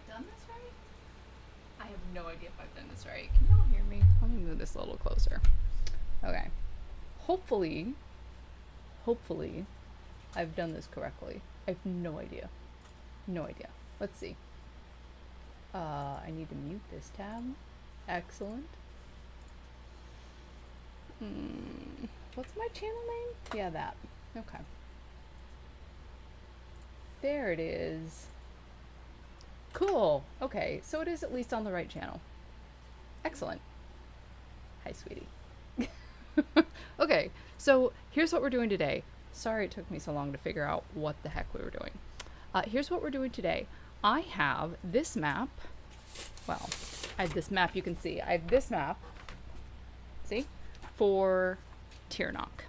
done this right? I have no idea if I've done this right. Can y'all hear me? Let me move this a little closer. Okay. Hopefully, I've done this correctly. I have no idea. No idea. Let's see. I need to mute this tab. Excellent. What's my channel name? Yeah, that. Okay. There it is. Cool. Okay, so it is at least on the right channel. Excellent. Hi, sweetie. Okay, so here's what we're doing today. Sorry it took me so long to figure out what the heck we were doing. Here's what we're doing today. I have this map. Well, I have this map you can see. I have this map. See? For Tyrannoch.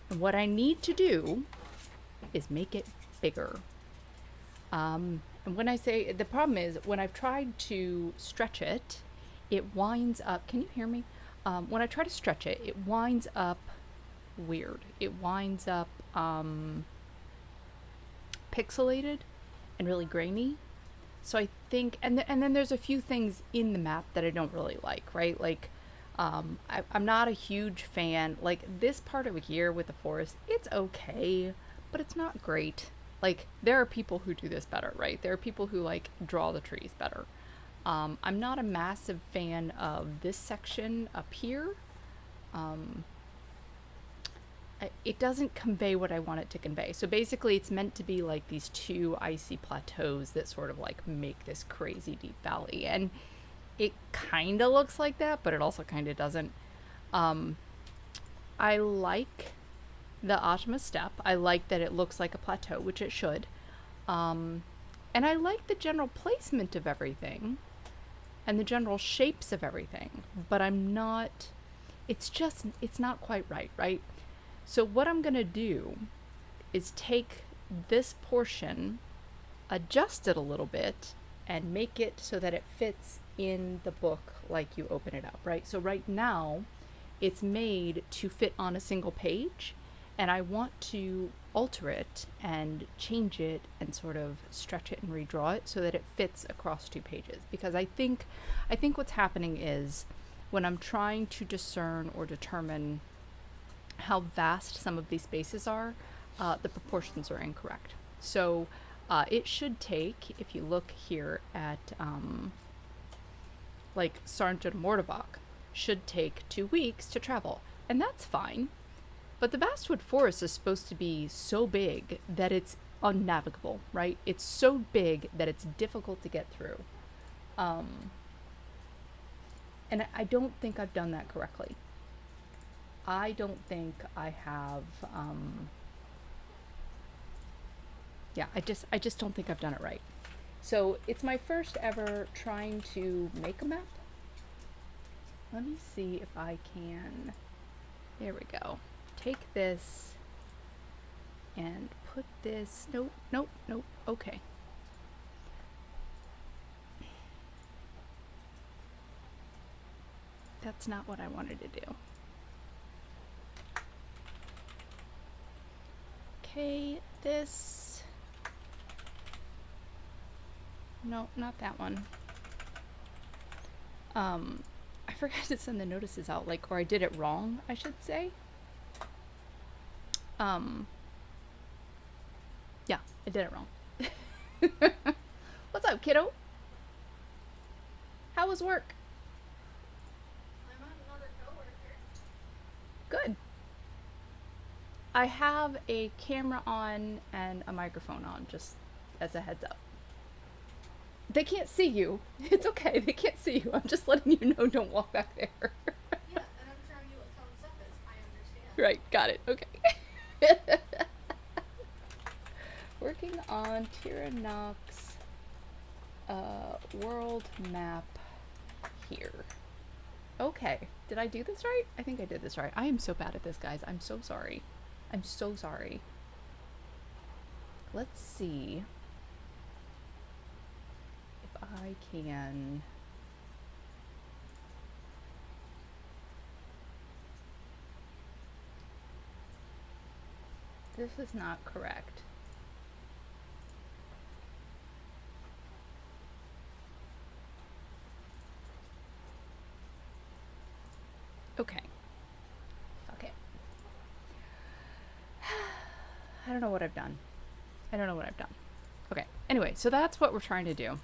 And what I need to do is make it bigger. And when I say, the problem is when I've tried to stretch it, it winds up, can you hear me? When I try to stretch it, it winds up weird. It winds up pixelated and really grainy. So I think, and then there's a few things in the map that I don't really like, right? Like, I'm not a huge fan. Like this part over here with the forest, it's okay, but it's not great. Like there are people who do this better, right? There are people who like draw the trees better. I'm not a massive fan of this section up here. It doesn't convey what I want it to convey. So basically it's meant to be like these two icy plateaus that sort of like make this crazy deep valley. And it kind of looks like that, but it also kind of doesn't. I like the Atma steppe. I like that it looks like a plateau, which it should. And I like the general placement of everything and the general shapes of everything, but I'm not, it's not quite right, right? So what I'm gonna do is take this portion, adjust it a little bit, and make it so that it fits in the book like you open it up, right? So right now, it's made to fit on a single page, and I want to alter it and change it and sort of stretch it and redraw it so that it fits across two pages. Because I think what's happening is when I'm trying to discern or determine how vast some of these spaces are, the proportions are incorrect. So it should take, if you look here at like Sergeant Mordovok, should take 2 weeks to travel, and that's fine. But the Vastwood Forest is supposed to be so big that it's unnavigable, right? It's so big that it's difficult to get through. And I don't think I've done that correctly. I don't think I have, yeah, I just don't think I've done it right. So it's my first ever trying to make a map. Let me see if I can, there we go. Take this and put this, nope, nope, nope, okay. That's not what I wanted to do. Okay, this, no, not that one. I forgot to send the notices out, like, or I did it wrong, I should say. Yeah, I did it wrong. What's up, kiddo? How was work? I'm on another coworker. Good. I have a camera on and a microphone on, just as a heads up. They can't see you. It's okay, they can't see you. I'm just letting you know, don't walk back there. Yeah, and I'm showing you what thumbs up is. I understand. Right, got it, okay. Working on Tyrannoch's world map here. Okay, did I do this right? I think I did this right. I am so bad at this, guys. I'm so sorry. I'm so sorry. Let's see if I can. This is not correct. don't know what I've done. I don't know what I've done. Okay. Anyway, so that's what we're trying to do.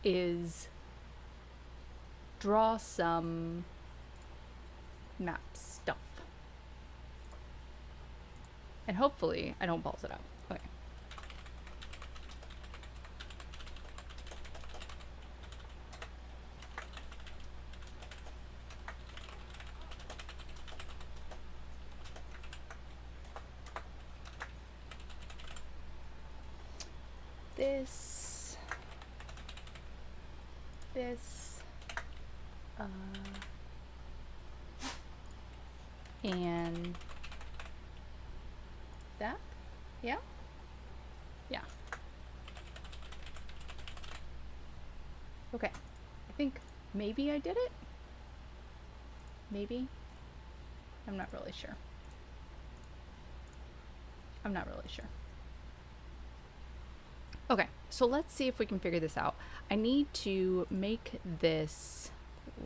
Is draw some map stuff. And hopefully I don't balls it up. Okay. This, and that, yeah, yeah. Okay, I think maybe I did it. Maybe. I'm not really sure. I'm not really sure. Okay, so let's see if we can figure this out. I need to make this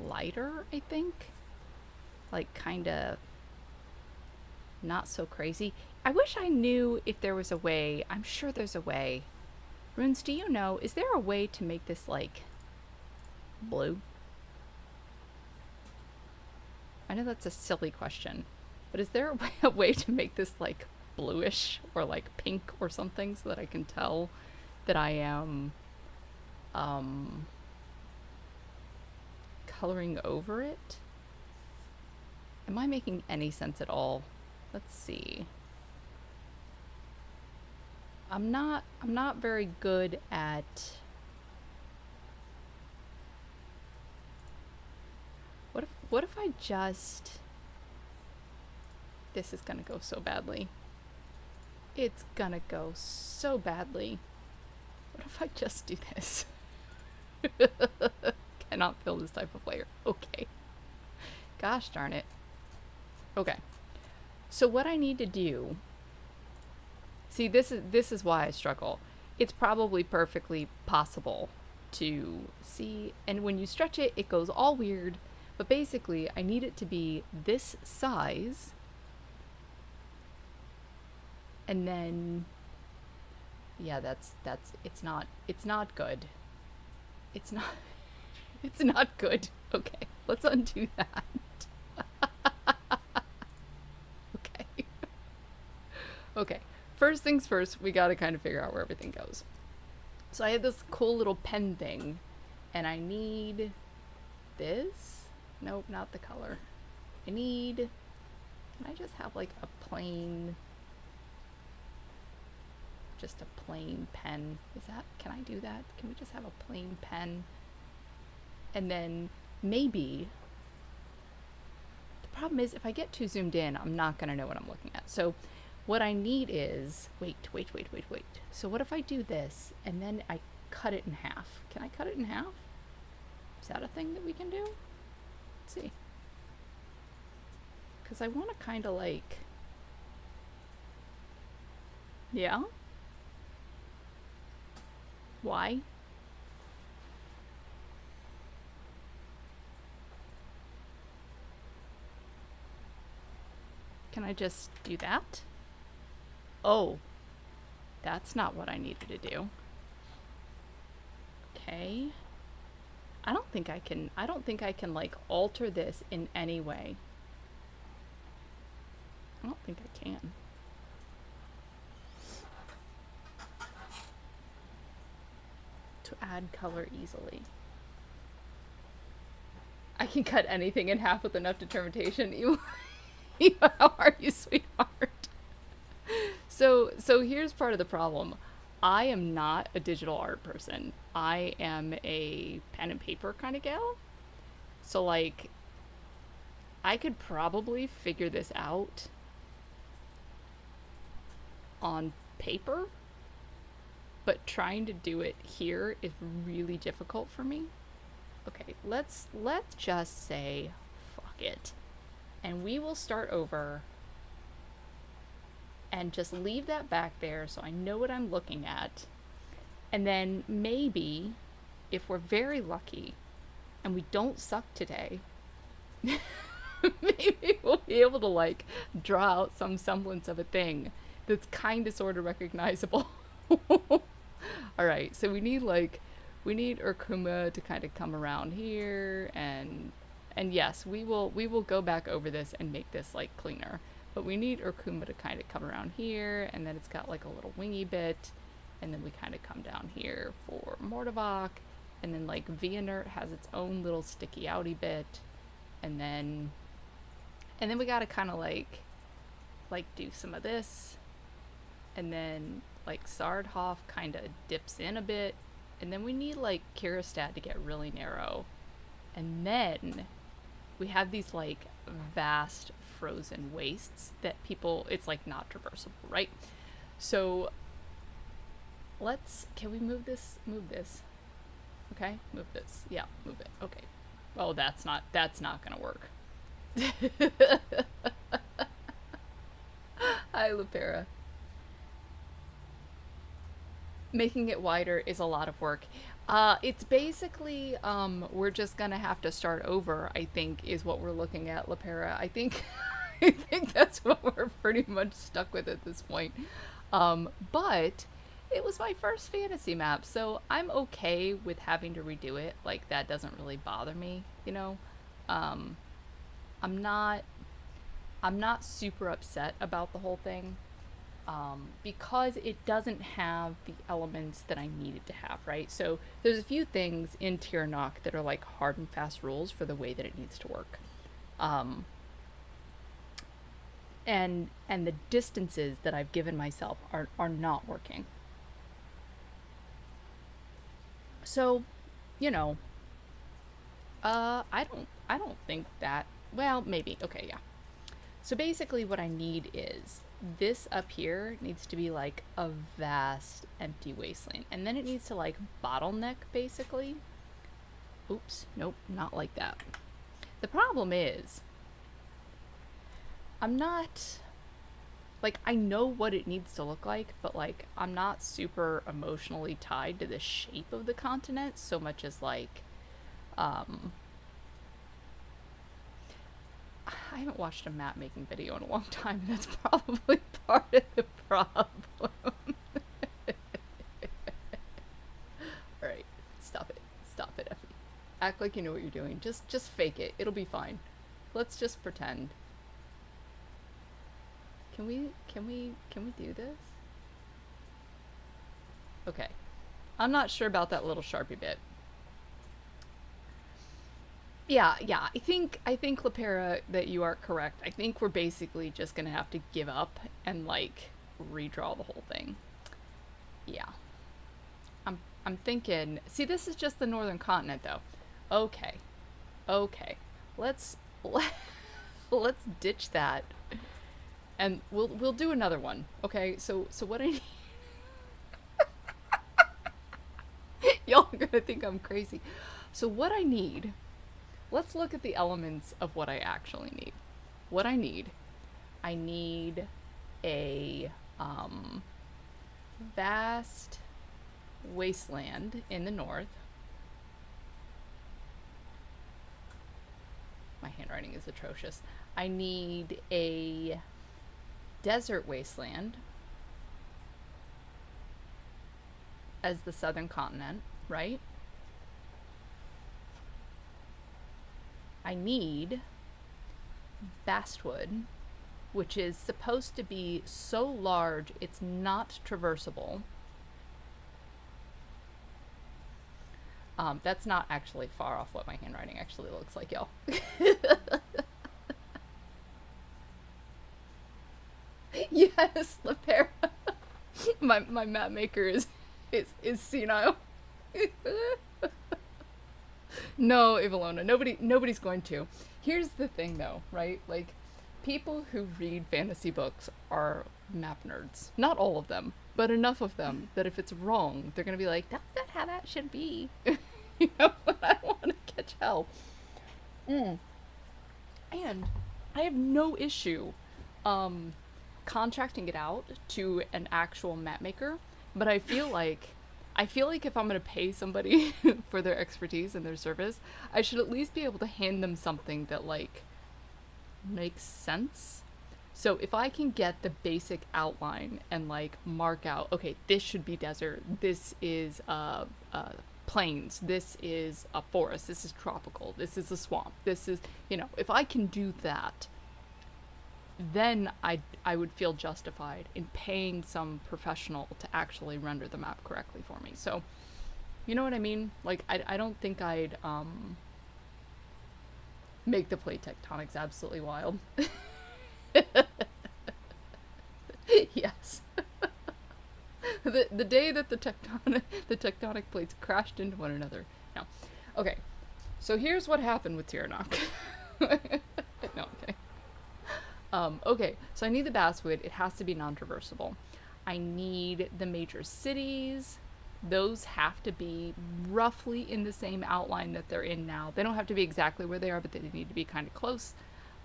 lighter, I think. Like, kind of not so crazy. I wish I knew if there was a way. I'm sure there's a way. Runes, do you know, is there a way to make this, like, blue? I know that's a silly question, but is there a way to make this, like, bluish or, like, pink or something so that I can tell that I am coloring over it? Am I making any sense at all? Let's see. I'm not very good at what if I just, this is gonna go so badly. It's gonna go so badly. What if I just do this? Cannot fill this type of layer. Okay. Gosh darn it. Okay. So what I need to do, see, this is why I struggle. It's probably perfectly possible to see, and when you stretch it, it goes all weird, but basically I need it to be this size, and then, yeah, that's, it's not good. It's not good. Okay, let's undo that. Okay, first things first, we gotta kind of figure out where everything goes. So I have this cool little pen thing, and I need this. Nope, not the color. I need, can I just have like a plain, just a plain pen? Is that, can I do that? Can we just have a plain pen? And then maybe, the problem is if I get too zoomed in, I'm not gonna know what I'm looking at. So what I need is, wait. So what if I do this and then I cut it in half? Can I cut it in half? Is that a thing that we can do? Let's see. Because I want to kind of like, yeah? Why? Can I just do that? Oh, that's not what I needed to do. Okay. I don't think I can like alter this in any way. I don't think I can. To add color easily. I can cut anything in half with enough determination. How are you, sweetheart? So here's part of the problem. I am not a digital art person. I am a pen and paper kind of gal. So like, I could probably figure this out on paper, but trying to do it here is really difficult for me. Okay, let's just say fuck it. And we will start over and just leave that back there so I know what I'm looking at. And then maybe, if we're very lucky and we don't suck today, maybe we'll be able to like draw out some semblance of a thing that's kind of sort of recognizable. All right, so we need Urkuma to kind of come around here, and yes, we will go back over this and make this like cleaner. But we need Urkuma to kind of come around here, and then it's got like a little wingy bit, and then we kind of come down here for Mordavok, and then like Vianert has its own little sticky outy bit, and then we gotta kind of like do some of this, and then like Sardhoff kind of dips in a bit, and then we need like Kiristad to get really narrow, and then we have these like vast frozen wastes that it's like not traversable, right? So can we move this? Okay, move this. Yeah, move it. Okay. Oh, that's not gonna work. Hi, Lupera. Making it wider is a lot of work. It's basically, we're just gonna have to start over, I think, is what we're looking at, Lepera. I think, I think that's what we're pretty much stuck with at this point. But it was my first fantasy map, so I'm okay with having to redo it. Like, that doesn't really bother me, you know? I'm not super upset about the whole thing. Because it doesn't have the elements that I needed to have, right? So there's a few things in Tyrannoch that are like hard and fast rules for the way that it needs to work. And the distances that I've given myself are not working. So, you know, I don't think that, well, maybe. Okay, yeah. So basically what I need is this up here needs to be like a vast empty wasteland, and then it needs to like bottleneck basically. Oops, nope, not like that. The problem is I'm not like, I know what it needs to look like, but like I'm not super emotionally tied to the shape of the continent so much as like I haven't watched a map making video in a long time, and that's probably part of the problem. Alright, stop it, Effie. Act like you know what you're doing. Just fake it. It'll be fine. Let's just pretend. Can we do this? Okay. I'm not sure about that little Sharpie bit. Yeah, I think Lepera, that you are correct. I think we're basically just gonna have to give up and like redraw the whole thing. Yeah. I'm thinking, see, this is just the northern continent though. Okay. Let's ditch that. And we'll do another one. Okay? So what I need y'all are gonna think I'm crazy. So what I need, let's look at the elements of what I actually need. What I need a vast wasteland in the north. My handwriting is atrocious. I need a desert wasteland as the southern continent, right? I need Bastwood, which is supposed to be so large it's not traversable. That's not actually far off what my handwriting actually looks like, y'all. Yes, Lepera. my map maker is senile. No, Ivalona, nobody's going to. Here's the thing though, right? Like, people who read fantasy books are map nerds. Not all of them, but enough of them that if it's wrong, they're gonna be like, that's not how that should be. You know, I don't want to catch hell. And I have no issue contracting it out to an actual map maker, but I feel like if I'm going to pay somebody for their expertise and their service, I should at least be able to hand them something that like makes sense. So if I can get the basic outline and like mark out, okay, this should be desert, this is plains, this is a forest, this is tropical, this is a swamp, this is, if I can do that, then I would feel justified in paying some professional to actually render the map correctly for me. So, you know what I mean? Like, I don't think I'd make the plate tectonics absolutely wild. Yes. The day that the tectonic plates crashed into one another. No. Okay. So here's what happened with Tyrannoch. No, okay. Okay, so I need the basswood. It has to be non-traversable. I need the major cities. Those have to be roughly in the same outline that they're in now. They don't have to be exactly where they are, but they need to be kind of close.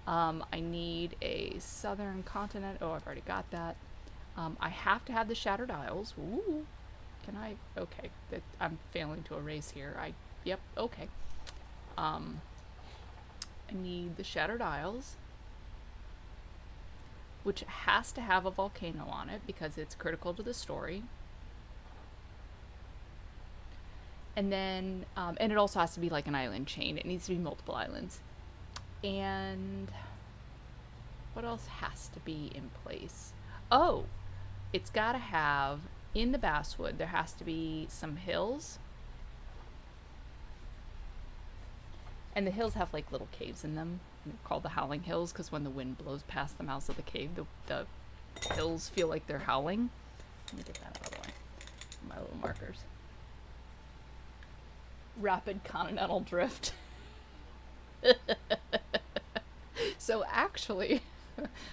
I need a southern continent. Oh, I've already got that. I have to have the Shattered Isles. Ooh. Can I? Okay. I'm failing to erase here. Yep, okay. I need the Shattered Isles, which has to have a volcano on it because it's critical to the story. And then, and it also has to be like an island chain. It needs to be multiple islands. And what else has to be in place? Oh, it's got to have, in the basswood, there has to be some hills. And the hills have like little caves in them. They're called the Howling Hills because when the wind blows past the mouths of the cave, the hills feel like they're howling. Let me get that out of the way. My little markers. Rapid continental drift. So actually,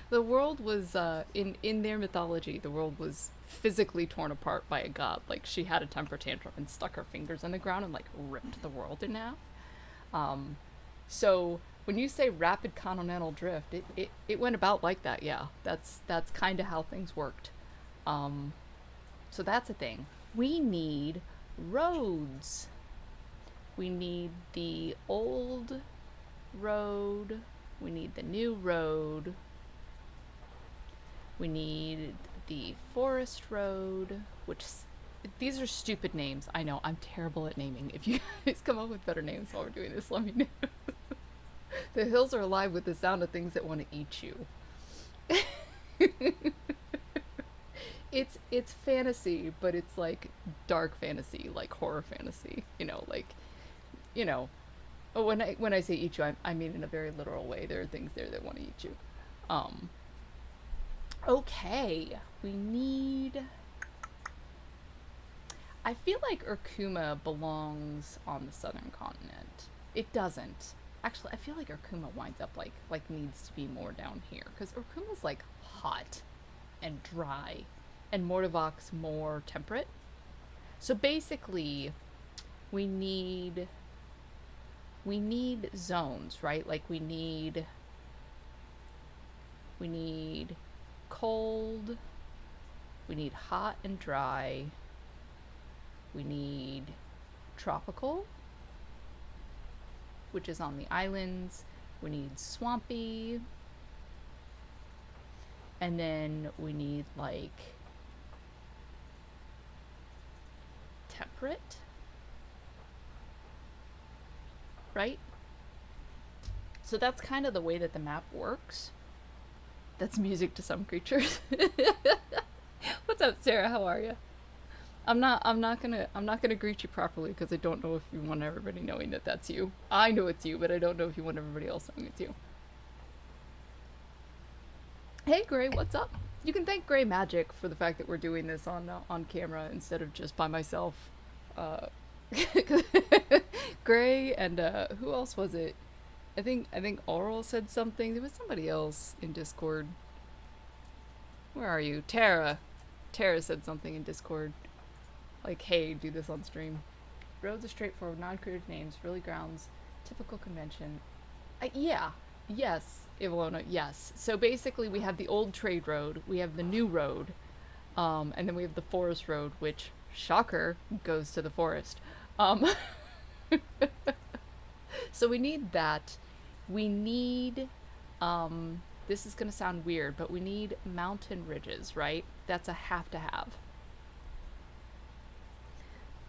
the world was, in their mythology, the world was physically torn apart by a god. Like, she had a temper tantrum and stuck her fingers in the ground and, like, ripped the world in half. So when you say rapid continental drift, it went about like that, yeah. That's kind of how things worked. So that's a thing. We need roads. We need the old road. We need the new road. We need the forest road, which, these are stupid names. I know, I'm terrible at naming. If you guys come up with better names while we're doing this, let me know. The hills are alive with the sound of things that want to eat you. It's fantasy, but it's like dark fantasy, like horror fantasy. When I say eat you, I mean in a very literal way. There are things there that want to eat you. Okay, we need. I feel like Urkuma belongs on the southern continent. It doesn't. Actually, I feel like Urkuma winds up like needs to be more down here because Urkuma's like hot and dry, and Mordovok's more temperate. So basically, we need zones, right? Like we need cold, we need hot and dry, we need tropical, which is on the islands, we need swampy, and then we need like temperate, right? So that's kind of the way that the map works. That's music to some creatures. What's up, Sarah? How are you? I'm not gonna greet you properly because I don't know if you want everybody knowing that that's you. I know it's you, but I don't know if you want everybody else knowing it's you. Hey, Gray, what's up? You can thank Gray Magic for the fact that we're doing this on camera instead of just by myself. Gray and who else was it? I think Oral said something. There was somebody else in Discord. Where are you? Tara said something in Discord. Like, hey, do this on stream. Roads are straightforward, non-creative names, really grounds, typical convention. Yeah. Yes, Ivalona, yes. So basically we have the old trade road, we have the new road, and then we have the forest road, which, shocker, goes to the forest. So we need that. We need this is going to sound weird, but we need mountain ridges, right? That's a have to have.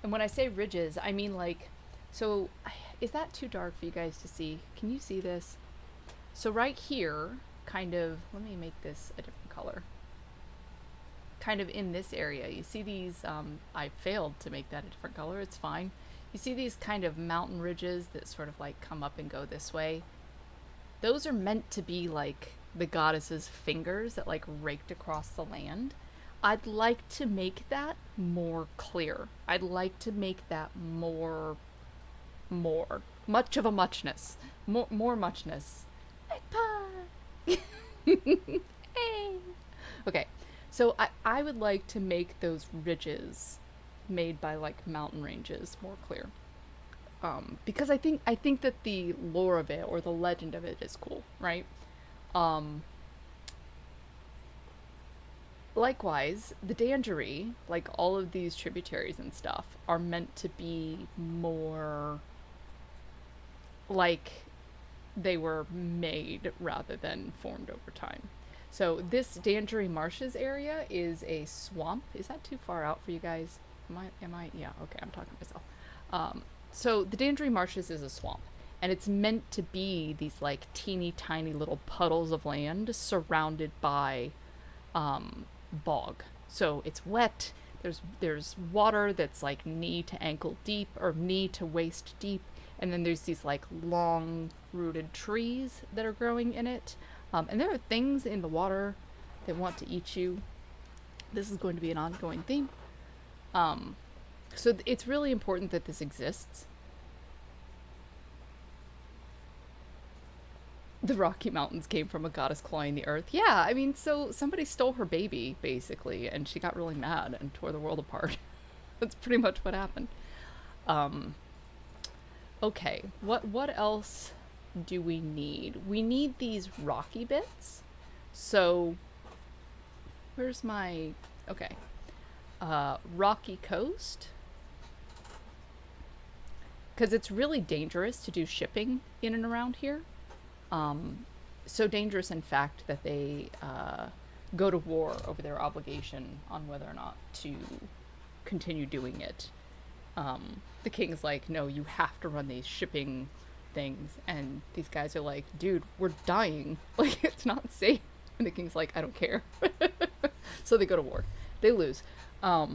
And when I say ridges, I mean like, so is that too dark for you guys to see? Can you see this? So right here, kind of, let me make this a different color. Kind of in this area, you see these, I failed to make that a different color, it's fine. You see these kind of mountain ridges that sort of like come up and go this way? Those are meant to be like the goddess's fingers that like raked across the land. I'd like to make that more clear. I'd like to make that more much of a muchness. More muchness. Egg pie! Hey! Okay, so I would like to make those ridges made by like mountain ranges more clear. Because I think that the lore of it or the legend of it is cool, right? Likewise, the Dangery, like all of these tributaries and stuff, are meant to be more like they were made rather than formed over time. So this Dangery Marshes area is a swamp. Is that too far out for you guys? Yeah, okay, I'm talking to myself. So the Dangery Marshes is a swamp, and it's meant to be these like teeny tiny little puddles of land surrounded by bog. So it's wet. There's water that's like knee to ankle deep or knee to waist deep, and then there's these like long rooted trees that are growing in it. And there are things in the water that want to eat you. This is going to be an ongoing theme. So it's really important that this exists. The Rocky Mountains came from a goddess clawing the earth. Yeah, I mean, so somebody stole her baby, basically, and she got really mad and tore the world apart. That's pretty much what happened. Okay, what else do we need? We need these rocky bits. So, where's my... Okay. Rocky coast. Because it's really dangerous to do shipping in and around here. So dangerous, in fact, that they go to war over their obligation on whether or not to continue doing it. The king's like, no, you have to run these shipping things. And these guys are like, dude, we're dying. Like, it's not safe. And the king's like, I don't care. So they go to war. They lose. Not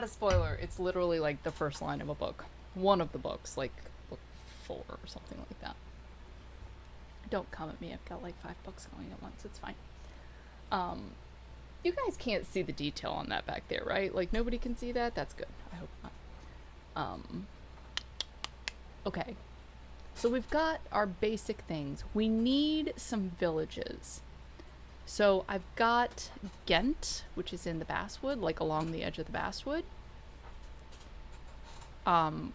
a spoiler. It's literally like the first line of a book. One of the books, like book 4 or something like that. Don't come at me. I've got like 5 books going at once. It's fine. You guys can't see the detail on that back there, right? Like nobody can see that? That's good. I hope not. Okay. So we've got our basic things. We need some villages. So I've got Ghent, which is in the Basswood, like along the edge of the Basswood,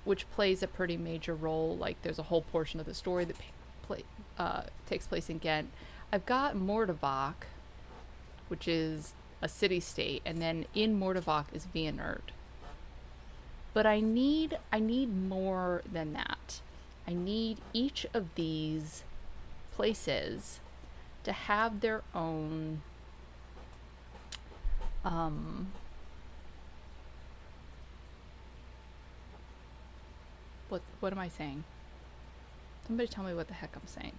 which plays a pretty major role. Like there's a whole portion of the story that takes place in Ghent. I've got Mordavok, which is a city-state, and then in Mordavok is Vianerd. But I need more than that. I need each of these places to have their own what am I saying? Somebody tell me what the heck I'm saying.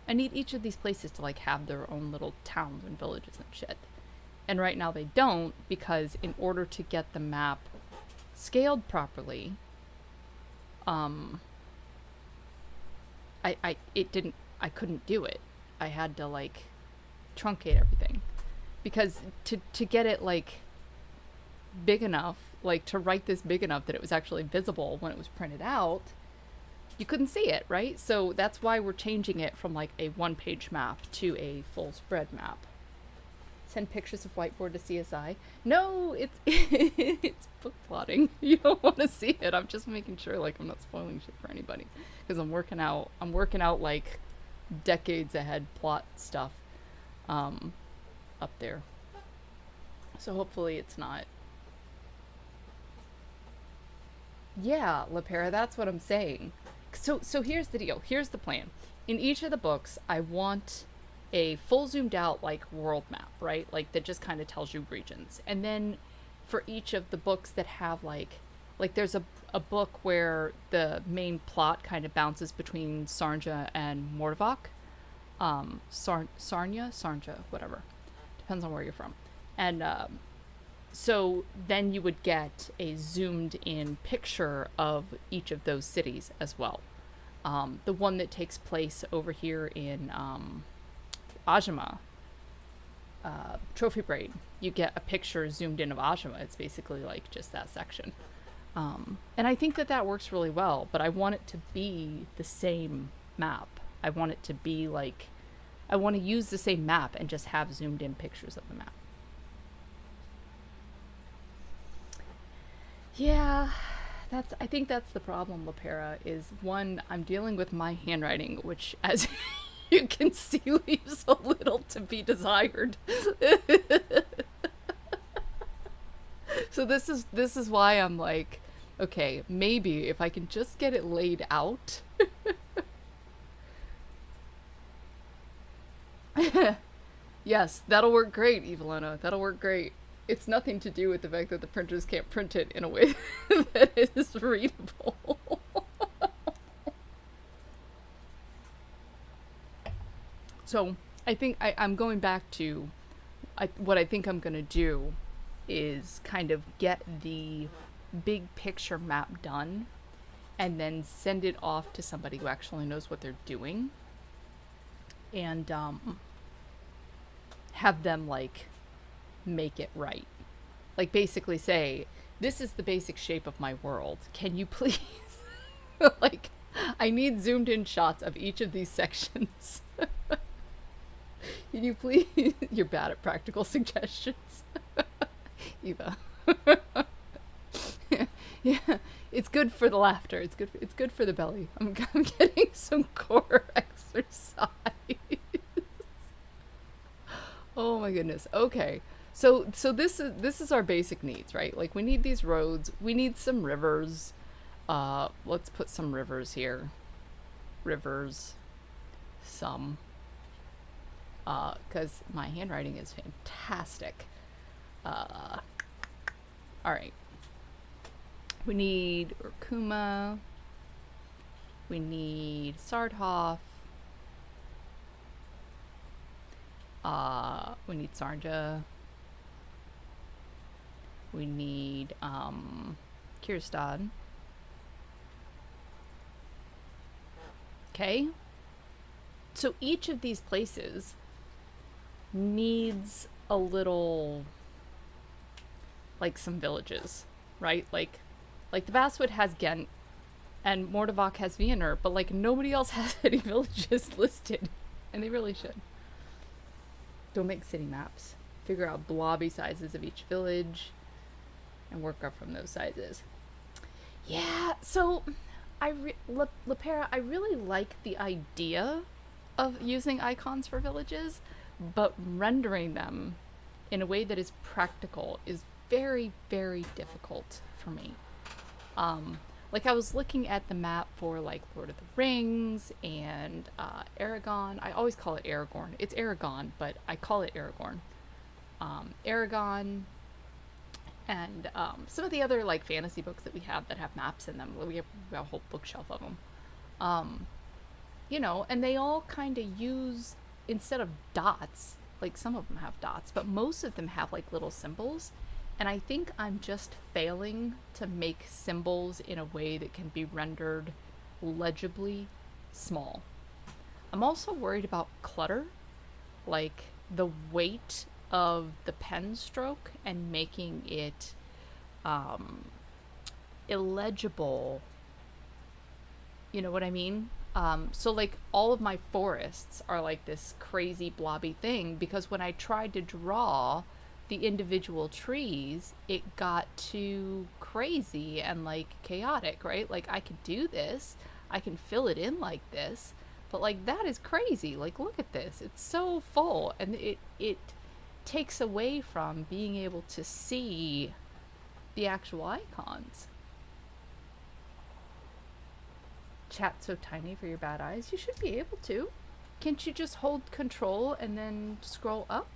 I need each of these places to like have their own little towns and villages and shit. And right now they don't, because in order to get the map scaled properly, I couldn't do it. I had to like truncate everything, because to get it like big enough, like to write this big enough that it was actually visible when it was printed out, you couldn't see it, right? So that's why we're changing it from like a 1-page map to a full spread map. Send pictures of whiteboard to CSI. No, it's it's book plotting. You don't want to see it. I'm just making sure like I'm not spoiling shit for anybody, because I'm working out like decades ahead plot stuff up there. So hopefully it's not. Yeah, LaPera, that's what I'm saying. So here's the deal. Here's the plan. In each of the books, I want a full zoomed out like world map, right? Like that just kind of tells you regions. And then for each of the books that have like there's a book where the main plot kind of bounces between Sarja and Mordvok. Sarnia, whatever. Depends on where you're from. And so then you would get a zoomed in picture of each of those cities as well. The one that takes place over here in Ajima, Trophy Braid, you get a picture zoomed in of Ajima. It's basically like just that section. And I think that that works really well, but I want it to be the same map. I want it to be like, I want to use the same map and just have zoomed in pictures of the map. Yeah, I think that's the problem, Lapera, is one, I'm dealing with my handwriting, which, as you can see, leaves a little to be desired. So this is why I'm like, okay, maybe if I can just get it laid out. Yes, that'll work great, Evelina. That'll work great. It's nothing to do with the fact that the printers can't print it in a way that is readable. So I think I'm going back to what I think I'm going to do is kind of get the big picture map done and then send it off to somebody who actually knows what they're doing and have them like make it right. Like basically say, this is the basic shape of my world. Can you please like I need zoomed in shots of each of these sections. Can you please you're bad at practical suggestions. Eva. Yeah, it's good for the laughter. It's good for the belly. I'm getting some core exercise. Oh my goodness. Okay. So this is our basic needs, right? Like we need these roads, we need some rivers. Let's put some rivers here. Rivers. Some. Cuz my handwriting is fantastic. All right. We need Urkuma. We need Sardhoff. We need Sarja. We need Kirstad. Okay. So each of these places needs a little, like some villages, right? Like the Basswood has Ghent and Mordovok has Vienna, but like nobody else has any villages listed, and they really should. Don't make city maps. Figure out blobby sizes of each village and work up from those sizes. Yeah, so Lapera, I really like the idea of using icons for villages, but rendering them in a way that is practical is very, very difficult for me. Like I was looking at the map for like Lord of the Rings and Aragon. I always call it Aragorn. It's Aragon, but I call it Aragorn. Aragon and some of the other like fantasy books that we have that have maps in them. We have a whole bookshelf of them. You know, and they all kind of use, instead of dots, like some of them have dots, but most of them have like little symbols. And I think I'm just failing to make symbols in a way that can be rendered legibly small. I'm also worried about clutter, like the weight of the pen stroke and making it illegible. You know what I mean? So like all of my forests are like this crazy blobby thing because when I tried to draw the individual trees, it got too crazy and like chaotic, right? Like I could do this, I can fill it in like this, but like that is crazy. Like look at this, it's so full, and it takes away from being able to see the actual icons. Chat so tiny for your bad eyes. You should be able to. Can't you just hold control and then scroll up?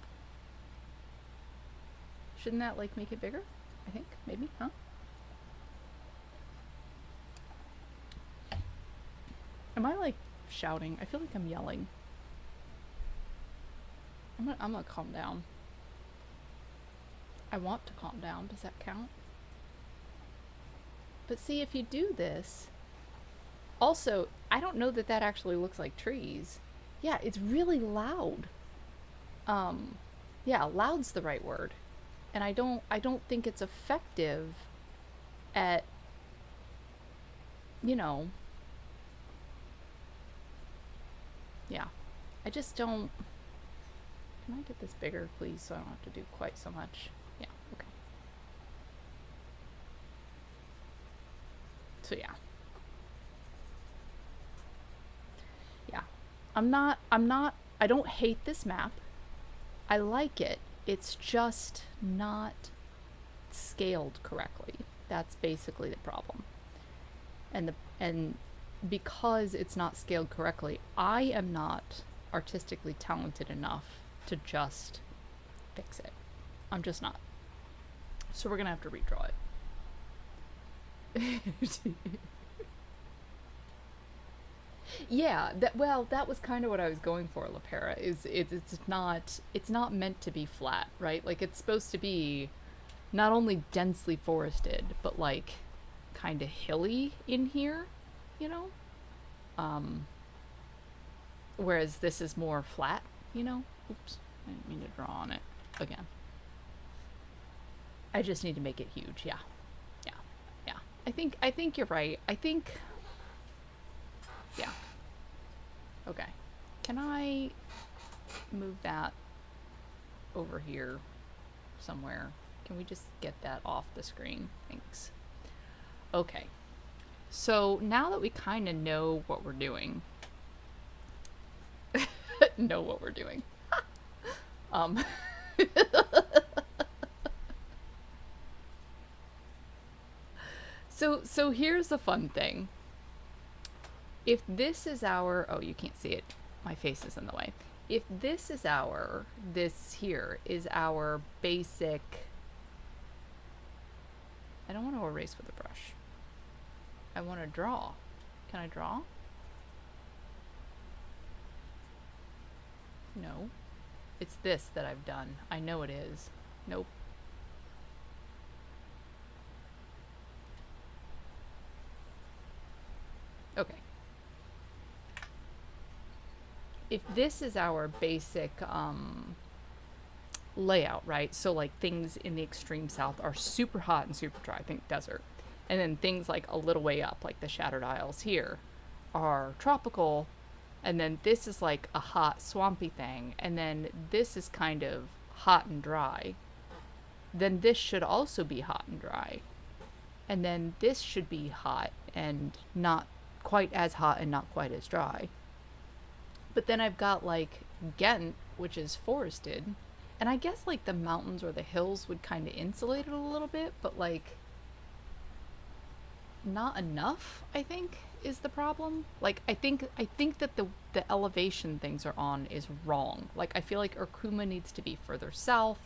Shouldn't that like make it bigger? I think, maybe, huh? Am I like shouting? I feel like I'm yelling. I'm gonna calm down. I want to calm down. Does that count? But see, if you do this, also, I don't know that that actually looks like trees. Yeah, it's really loud. Yeah, loud's the right word. And I don't think it's effective at, you know, yeah. I just don't. Can I get this bigger, please, so I don't have to do quite so much? Yeah, okay. So yeah. Yeah. I don't hate this map. I like it. It's just not scaled correctly. That's basically the problem. And because it's not scaled correctly, I am not artistically talented enough to just fix it. I'm just not. So we're gonna have to redraw it. Yeah, that was kind of what I was going for, Lapera. It's not meant to be flat, right? Like it's supposed to be not only densely forested, but like kind of hilly in here, you know? Whereas this is more flat, you know? Oops, I didn't mean to draw on it again. I just need to make it huge, yeah. Yeah. Yeah. I think you're right. Yeah. Okay. Can I move that over here somewhere? Can we just get that off the screen? Thanks. Okay. So now that we kind of know what we're doing, um, so here's the fun thing. If this is our, oh, you can't see it. My face is in the way. If this here is our basic, I don't want to erase with a brush. I want to draw. Can I draw? No. It's this that I've done. I know it is. Nope. Okay. If this is our basic layout, right? So like things in the extreme south are super hot and super dry, think desert. And then things like a little way up, like the Shattered Isles here, are tropical. And then this is like a hot, swampy thing. And then this is kind of hot and dry. Then this should also be hot and dry. And then this should be hot and not quite as hot and not quite as dry. But then I've got like Ghent, which is forested. And I guess like the mountains or the hills would kind of insulate it a little bit, but like not enough, I think, is the problem. Like I think that the elevation things are on is wrong. Like I feel like Urkuma needs to be further south.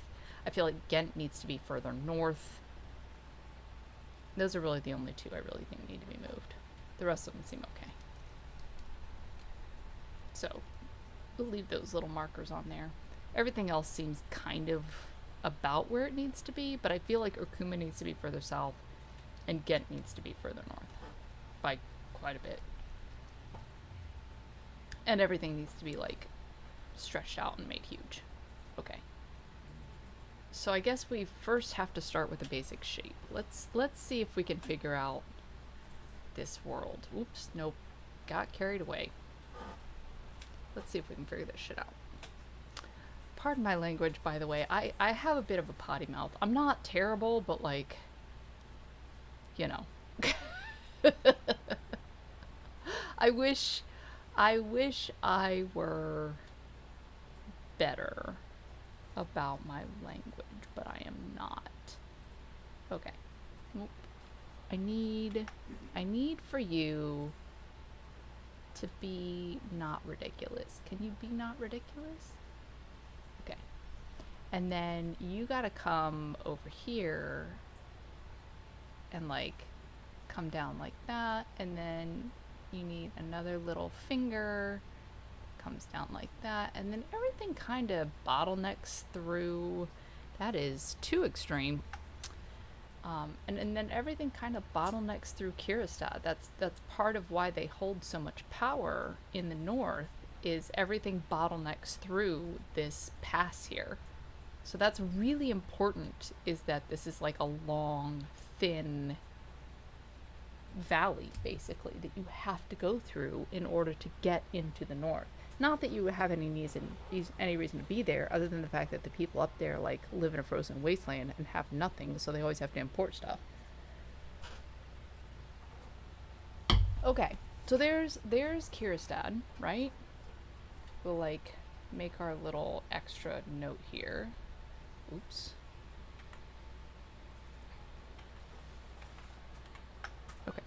I feel like Ghent needs to be further north. Those are really the only two I really think need to be moved. The rest of them seem okay. So we'll leave those little markers on there. Everything else seems kind of about where it needs to be, but I feel like Urkuma needs to be further south and Ghent needs to be further north by quite a bit. And everything needs to be like stretched out and made huge. Okay. So I guess we first have to start with a basic shape. Let's see if we can figure out this world. Oops, nope. Got carried away. Let's see if we can figure this shit out. Pardon my language, by the way. I have a bit of a potty mouth. I'm not terrible, but like, you know. I wish I were better about my language, but I am not. Okay. Nope. I need for you to be not ridiculous. Can you be not ridiculous? Okay. And then you gotta come over here and like come down like that, and then you need another little finger, comes down like that, and then everything kind of bottlenecks through. That is too extreme. And then everything kind of bottlenecks through Kiristad. That's part of why they hold so much power in the north, is everything bottlenecks through this pass here. So that's really important, is that this is like a long, thin valley, basically, that you have to go through in order to get into the north. Not that you have any reason to be there, other than the fact that the people up there like live in a frozen wasteland and have nothing, so they always have to import stuff. Okay, so there's Kiristad, right? We'll like make our little extra note here. Oops. Okay.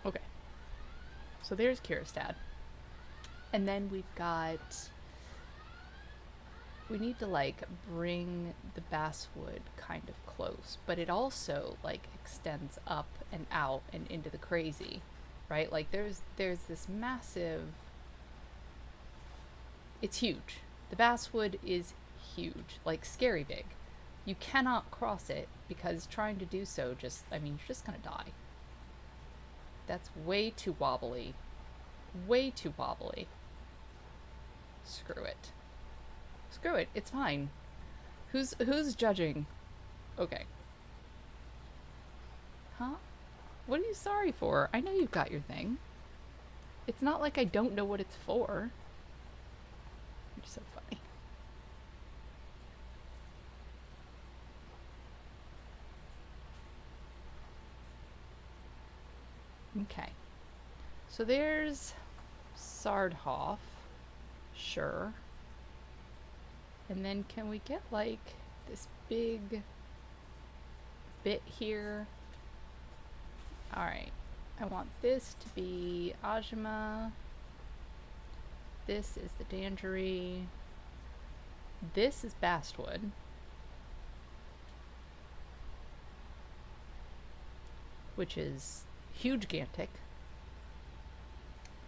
Okay. So there's Kiristad. And then we've got... We need to, like, bring the basswood kind of close. But it also, like, extends up and out and into the crazy. Right? Like, there's this massive... It's huge. The basswood is huge. Like, scary big. You cannot cross it, because trying to do so just... I mean, you're just gonna die. That's way too wobbly. Way too wobbly. Screw it. Screw it. It's fine. Who's judging? Okay. Huh? What are you sorry for? I know you've got your thing. It's not like I don't know what it's for. You're so funny. Okay. So there's Sardhoff. Sure. And then can we get like this big bit here? Alright. I want this to be Ajima. This is the Dangery. This is Bastwood. Which is huge-gantic.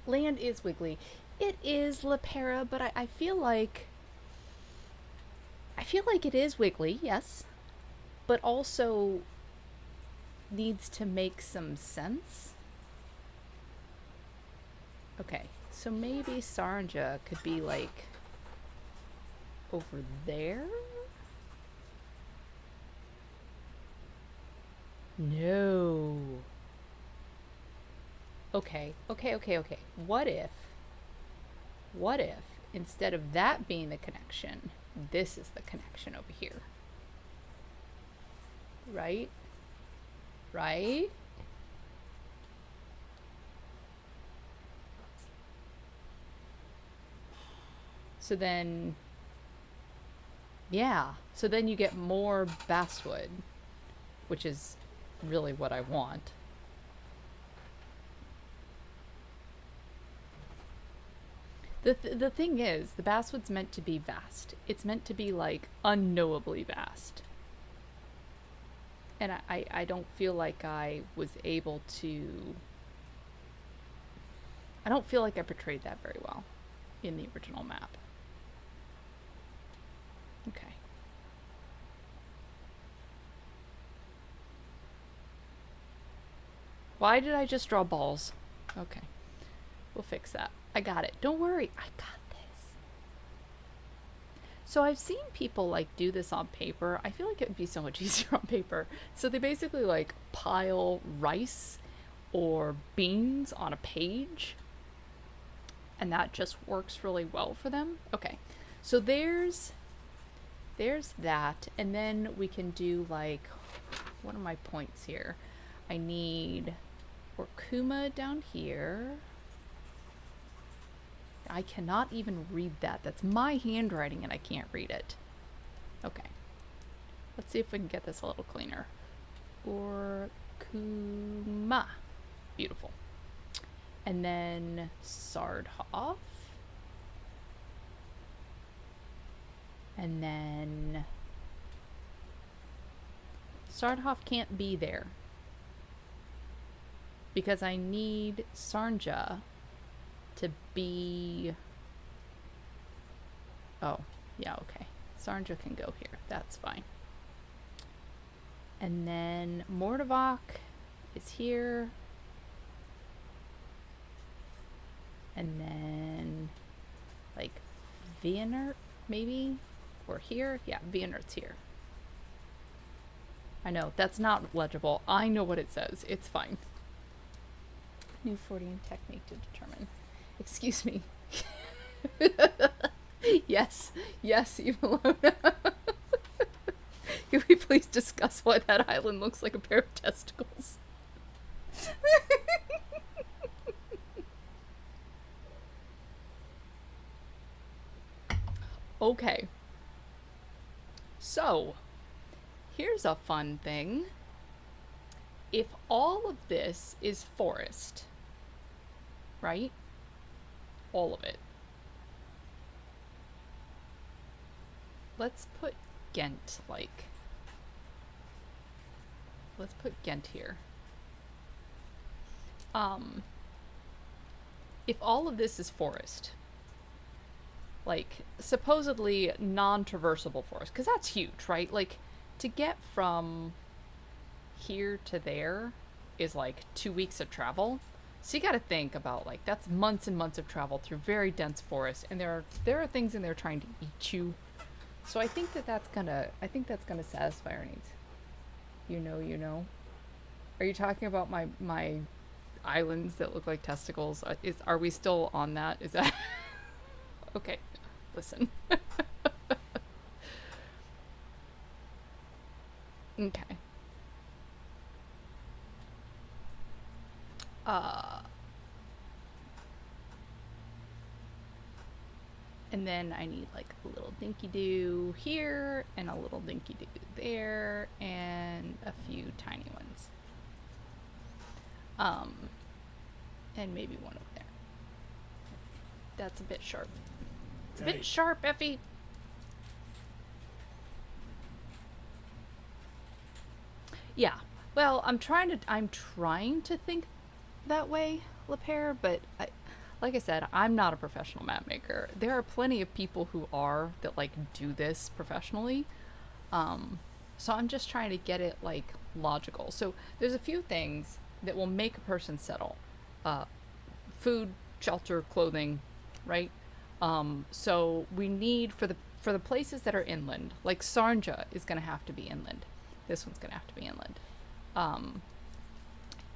Land is wiggly. It is Lepera, but I feel like... I feel like it is wiggly, yes. But also needs to make some sense. Okay, so maybe Saranja could be like over there? No. Okay. What if instead of that being the connection, this is the connection over here? Right? Right? So then, yeah. So then you get more basswood, which is really what I want. The thing is, the basswood's meant to be vast. It's meant to be, like, unknowably vast. And I don't feel like I was able to... I don't feel like I portrayed that very well in the original map. Okay. Why did I just draw balls? Okay. We'll fix that. I got it. Don't worry. I got this. So I've seen people like do this on paper. I feel like it would be so much easier on paper. So they basically like pile rice or beans on a page. And that just works really well for them. Okay. So there's that. And then we can do like, what are my points here? I need Orkuma down here. I cannot even read that. That's my handwriting and I can't read it. Okay. Let's see if we can get this a little cleaner. Or Kuma. Beautiful. And then Sardhoff. And then Sardhoff can't be there because I need Sarnja to be... Oh, yeah, okay. Sarnja can go here. That's fine. And then Mordavok is here. And then, like, Vianert, maybe? Or here? Yeah, Vianert's here. I know, that's not legible. I know what it says. It's fine. New Fortean technique to determine. Excuse me. Yes, Evelona. Can we please discuss why that island looks like a pair of testicles? Okay. So, here's a fun thing. If all of this is forest, right? All of it. Let's put Ghent, like... Let's put Ghent here. If all of this is forest, like, supposedly non-traversable forest, because that's huge, right? Like, to get from here to there is, like, 2 weeks of travel. So you gotta think about, like, that's months and months of travel through very dense forest, and there are things in there trying to eat you. So I think that's gonna satisfy our needs. You know. Are you talking about my islands that look like testicles? Are we still on that? Is that okay? Listen. Okay. And then I need like a little dinky-doo here, and a little dinky-doo there, and a few tiny ones. And maybe one over there. That's a bit sharp. It's a bit sharp, Effie. Yeah. Well, I'm trying to think that way, LePere, but like I said, I'm not a professional map maker. There are plenty of people who are that like do this professionally. So I'm just trying to get it like logical. So there's a few things that will make a person settle. Food, shelter, clothing, right? So we need for the places that are inland, like Sarnja is going to have to be inland. This one's going to have to be inland.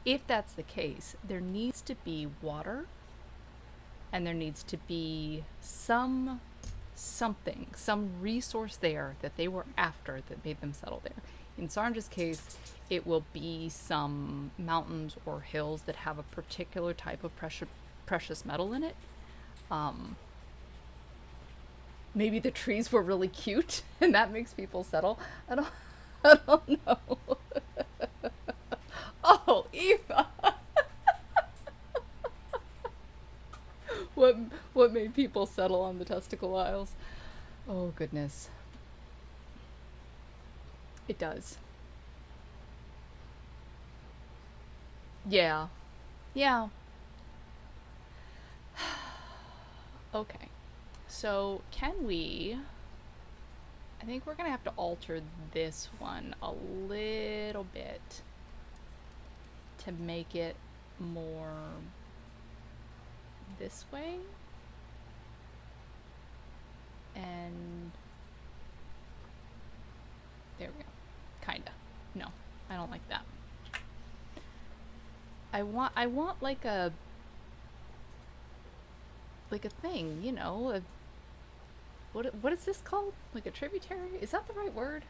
If that's the case, there needs to be water, and there needs to be some resource there that they were after that made them settle there. In Sarnja's case, it will be some mountains or hills that have a particular type of precious metal in it. Maybe the trees were really cute, and that makes people settle. I don't know. Oh, Eva! What made people settle on the Testicle Isles? Oh, goodness. It does. Yeah. Yeah. Okay. So, can we... I think we're gonna have to alter this one a little bit to make it more this way. And there we go. Kinda. No, I don't like that. I want like a thing, you know, what is this called? Like a tributary? Is that the right word?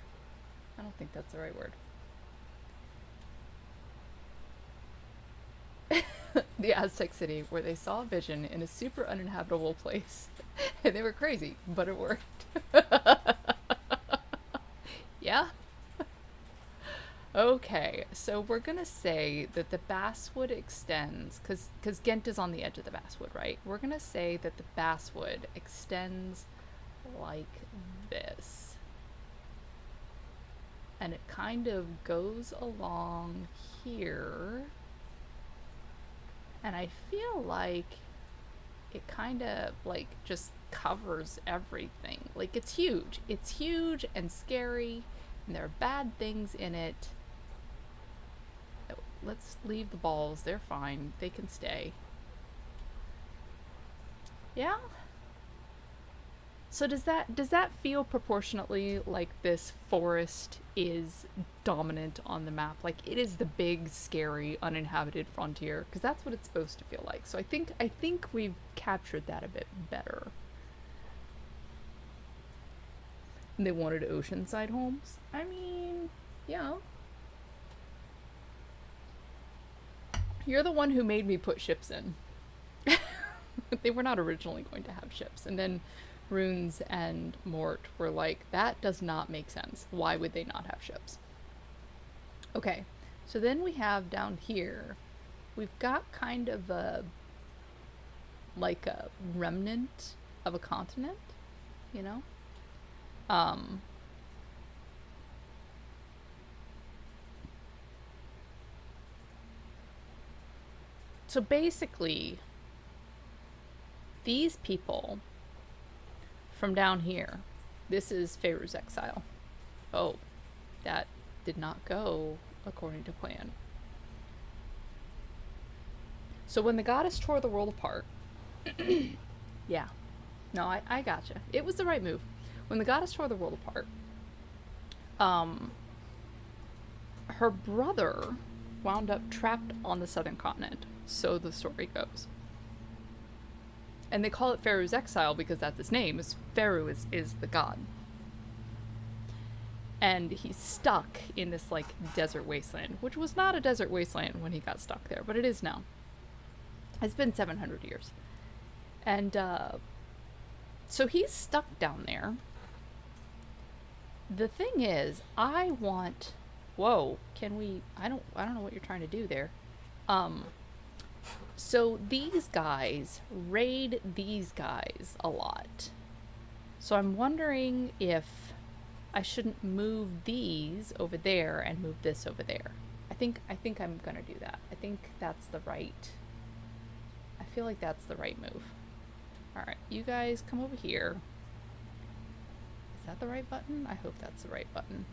I don't think that's the right word. The Aztec city, where they saw a vision in a super uninhabitable place. And they were crazy, but it worked. Yeah? Okay, so we're gonna say that the basswood extends, because Ghent is on the edge of the basswood, right? We're gonna say that the basswood extends like this. And it kind of goes along here. And I feel like it kind of like just covers everything. Like it's huge. It's huge and scary, and there are bad things in it. Let's leave the balls. They're fine. They can stay. Yeah? So does that feel proportionately like this forest is dominant on the map? Like it is the big, scary, uninhabited frontier, because that's what it's supposed to feel like. So I think we've captured that a bit better. And they wanted oceanside homes. I mean, yeah. You're the one who made me put ships in. They were not originally going to have ships. And then Runes and Mort were like, that does not make sense. Why would they not have ships? Okay, so then we have down here, we've got kind of like a remnant of a continent, you know? Um, so basically, these people from down here, this is Pharaoh's Exile. Oh, that did not go according to plan. So when the goddess tore the world apart, yeah, no, I gotcha. It was the right move. When the goddess tore the world apart, um, her brother wound up trapped on the southern continent. So the story goes. And they call it Pharaoh's Exile because that's his name. Is Pharaoh is the god. And he's stuck in this like desert wasteland, which was not a desert wasteland when he got stuck there, but it is now. It's been 700 years. And so he's stuck down there. The thing is, I want. Whoa, can we? I don't know what you're trying to do there. So these guys raid these guys a lot. So I'm wondering if I shouldn't move these over there and move this over there. I think I'm gonna do that. I think that's the right. I feel like that's the right move. All right, you guys come over here. Is that the right button? I hope that's the right button.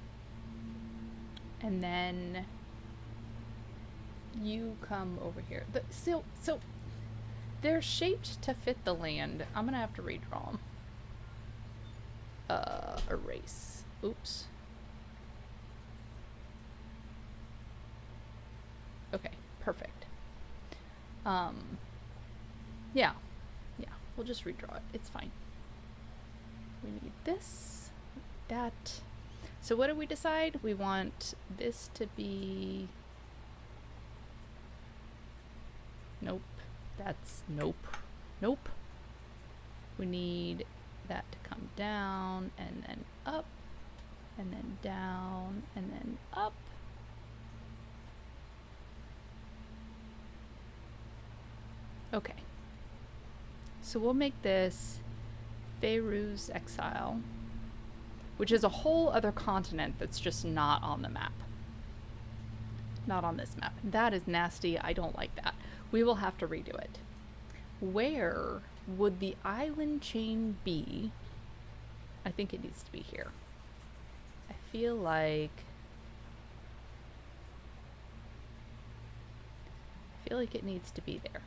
And then you come over here. So they're shaped to fit the land. I'm gonna have to redraw them. Erase. Oops. Okay, perfect. Yeah, we'll just redraw it. It's fine. We need this, that. So what do we decide? We want this to be. Nope. That's nope. Nope. We need that to come down and then up and then down and then up. Okay. So we'll make this Pharaoh's Exile, which is a whole other continent that's just not on the map. Not on this map. That is nasty. I don't like that. We will have to redo it. Where would the island chain be? I think it needs to be here. I feel like it needs to be there.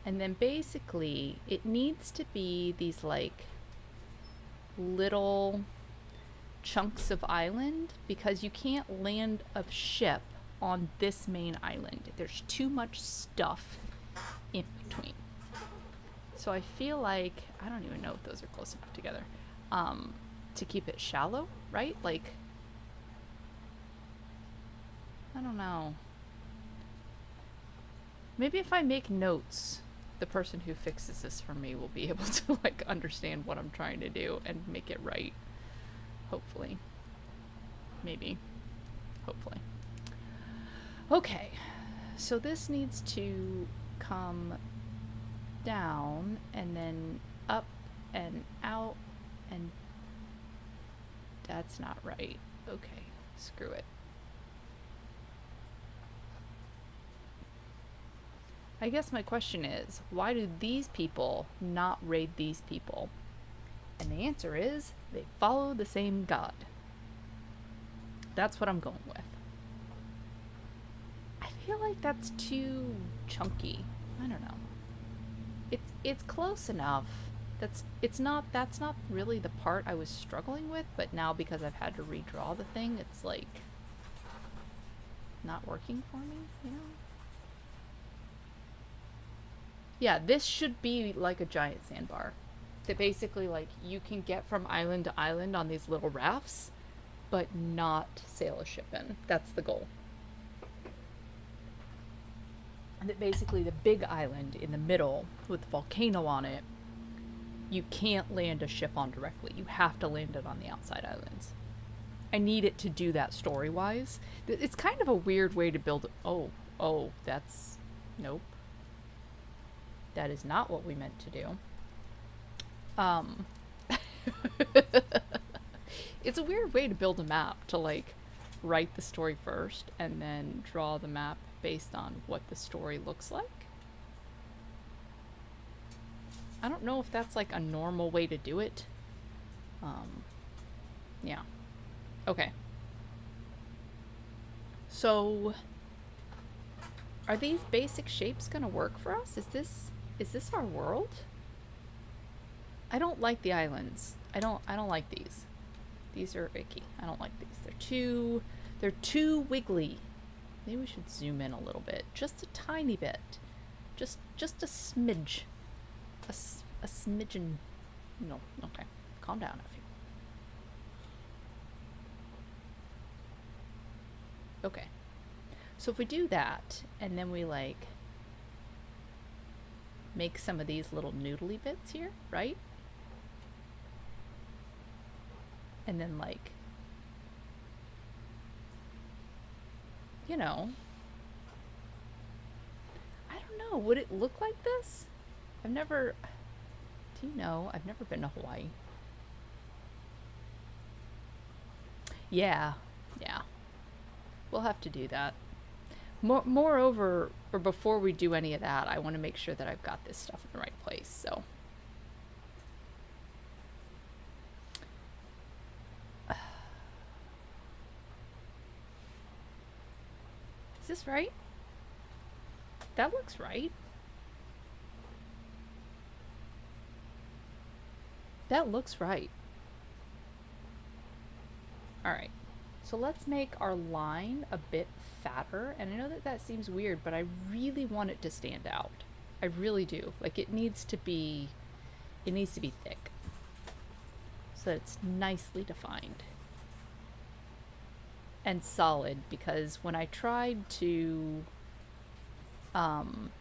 And then basically it needs to be these like little chunks of island, because you can't land a ship on this main island. There's too much stuff in between. So I feel like, I don't even know if those are close enough together, to keep it shallow, right? Like, I don't know. Maybe if I make notes, the person who fixes this for me will be able to like understand what I'm trying to do and make it right. Hopefully. maybe. Hopefully. Okay, so this needs to come down and then up and out, and that's not right. Okay, screw it. I guess my question is, why do these people not raid these people? And the answer is, they follow the same god. That's what I'm going with. I feel like that's too chunky. I don't know. It's close enough. That's not really the part I was struggling with, but now because I've had to redraw the thing, it's like not working for me, you know? Yeah, this should be like a giant sandbar. That basically, like, you can get from island to island on these little rafts, but not sail a ship in. That's the goal. And that basically the big island in the middle with the volcano on it, you can't land a ship on directly. You have to land it on the outside islands. I need it to do that story-wise. It's kind of a weird way to build... Oh, that's... Nope. That is not what we meant to do. It's a weird way to build a map, to like write the story first and then draw the map based on what the story looks like. I don't know if that's like a normal way to do it. Yeah. Okay. So are these basic shapes gonna work for us? Is this our world? I don't like the islands. I don't like these. These are icky. I don't like these. They're too wiggly. Maybe we should zoom in a little bit. Just a tiny bit. Just a smidge. A smidgen. No, okay. Calm down, Effie. Okay. So if we do that, and then we like make some of these little noodly bits here, right? And then like, you know, I don't know, would it look like this? Do you know, I've never been to Hawaii. Yeah. We'll have to do that. Moreover, or before we do any of that, I want to make sure that I've got this stuff in the right place, so. Is this right? That looks right. That looks right. Alright. So let's make our line a bit fatter. And I know that seems weird, but I really want it to stand out. I really do. Like, it needs to be thick. So that it's nicely defined. And solid, because when I tried to... can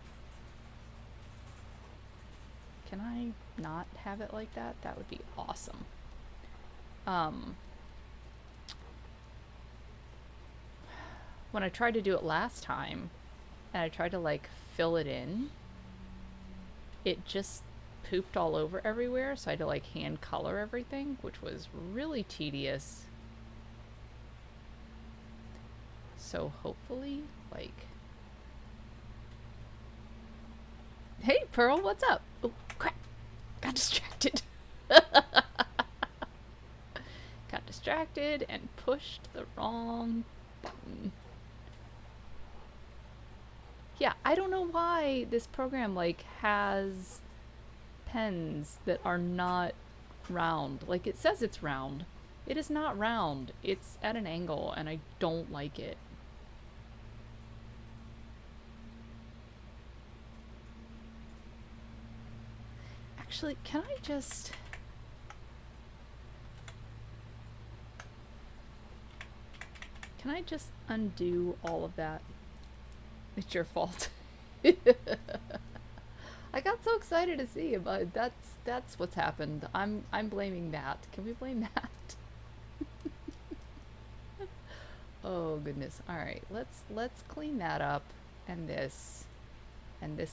I not have it like that? That would be awesome. When I tried to do it last time, and I tried to like fill it in, it just pooped all over everywhere, so I had to like hand color everything, which was really tedious. So hopefully, like... Hey, Pearl, what's up? Oh, crap. Got distracted. Got distracted and pushed the wrong button. Yeah, I don't know why this program, like, has pens that are not round. Like, it says it's round. It is not round. It's at an angle, and I don't like it. Actually, can I just... Can I just undo all of that? It's your fault. I got so excited to see it, but that's what's happened. I'm blaming that. Can we blame that? Oh goodness. All right, let's clean that up, and this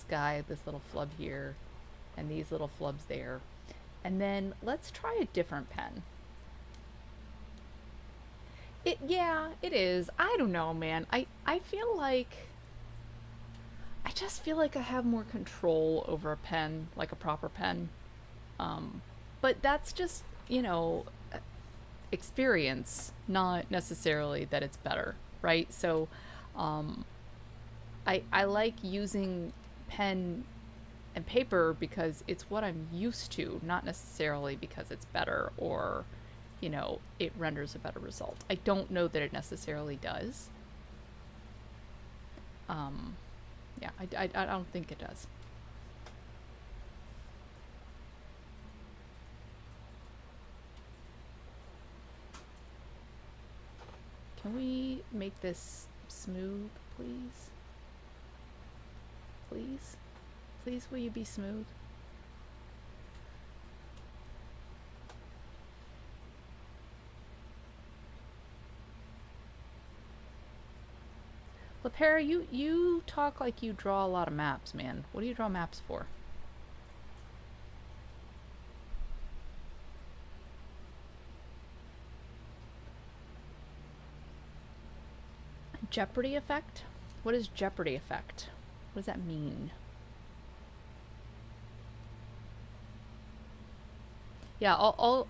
guy, this little flub here, and these little flubs there, and then let's try a different pen. Yeah, it is. I don't know, man. I feel like I just feel like I have more control over a pen, like a proper pen. But that's just, experience, not necessarily that it's better, right? So, um, I like using pen and paper because it's what I'm used to, not necessarily because it's better or, it renders a better result. I don't know that it necessarily does. Um, yeah, I don't think it does. Can we make this smooth, please? Please? Please, will you be smooth? LaPera, you talk like you draw a lot of maps, man. What do you draw maps for? Jeopardy effect? What is Jeopardy effect? What does that mean? Yeah, all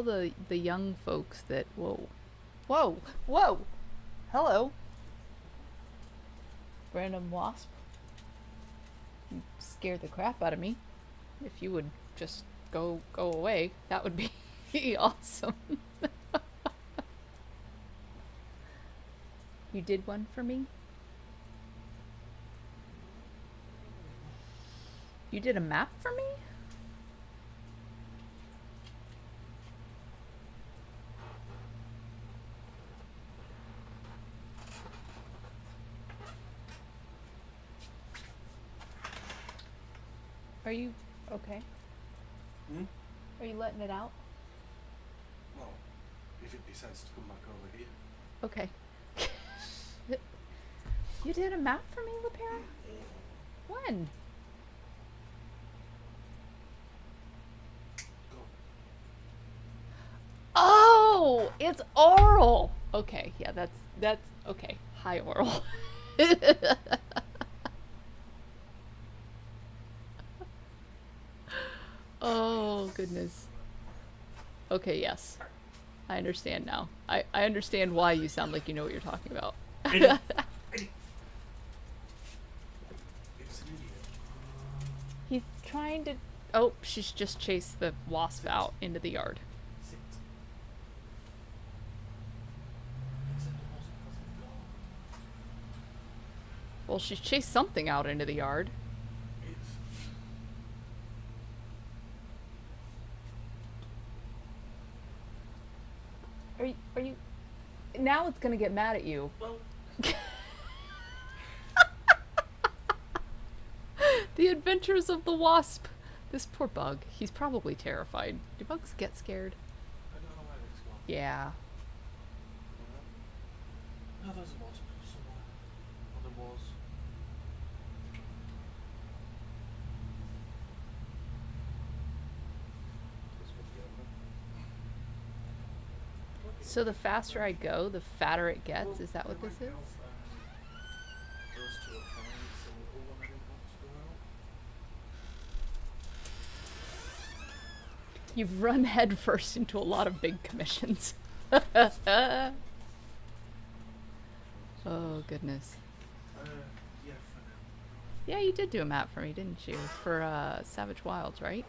the young folks that whoa, hello, random wasp. You scared the crap out of me. If you would just go away, that would be awesome. You did one for me? You did a map for me? Are you okay? Hmm? Are you letting it out? Well, if it decides to come back over here. Okay. You did a map for me, LaPera? When? Go. Oh, it's oral. Okay, yeah, that's okay. Hi, oral. Oh goodness. Okay, yes, I understand now. I understand why you sound like you know what you're talking about. Eddie. Eddie. It's an idiot. He's trying to. Oh, she's just chased the wasp out into the yard. Sit. Except the wasp hasn't gone. Well, she's chased something out into the yard. It's... Are you? Now it's gonna get mad at you. Well... The adventures of the wasp. This poor bug. He's probably terrified. Do bugs get scared? I don't know where it's gone. Yeah. No, there's a wasp somewhere. Or there was. This was the other. So the faster I go, the fatter it gets. Well, Is that what they this went is? out, those two are fine, so the other one I didn't want to go out. You've run headfirst into a lot of big commissions. Oh goodness. Yeah, for now. Yeah, you did do a map for me, didn't you? For Savage Wilds, right?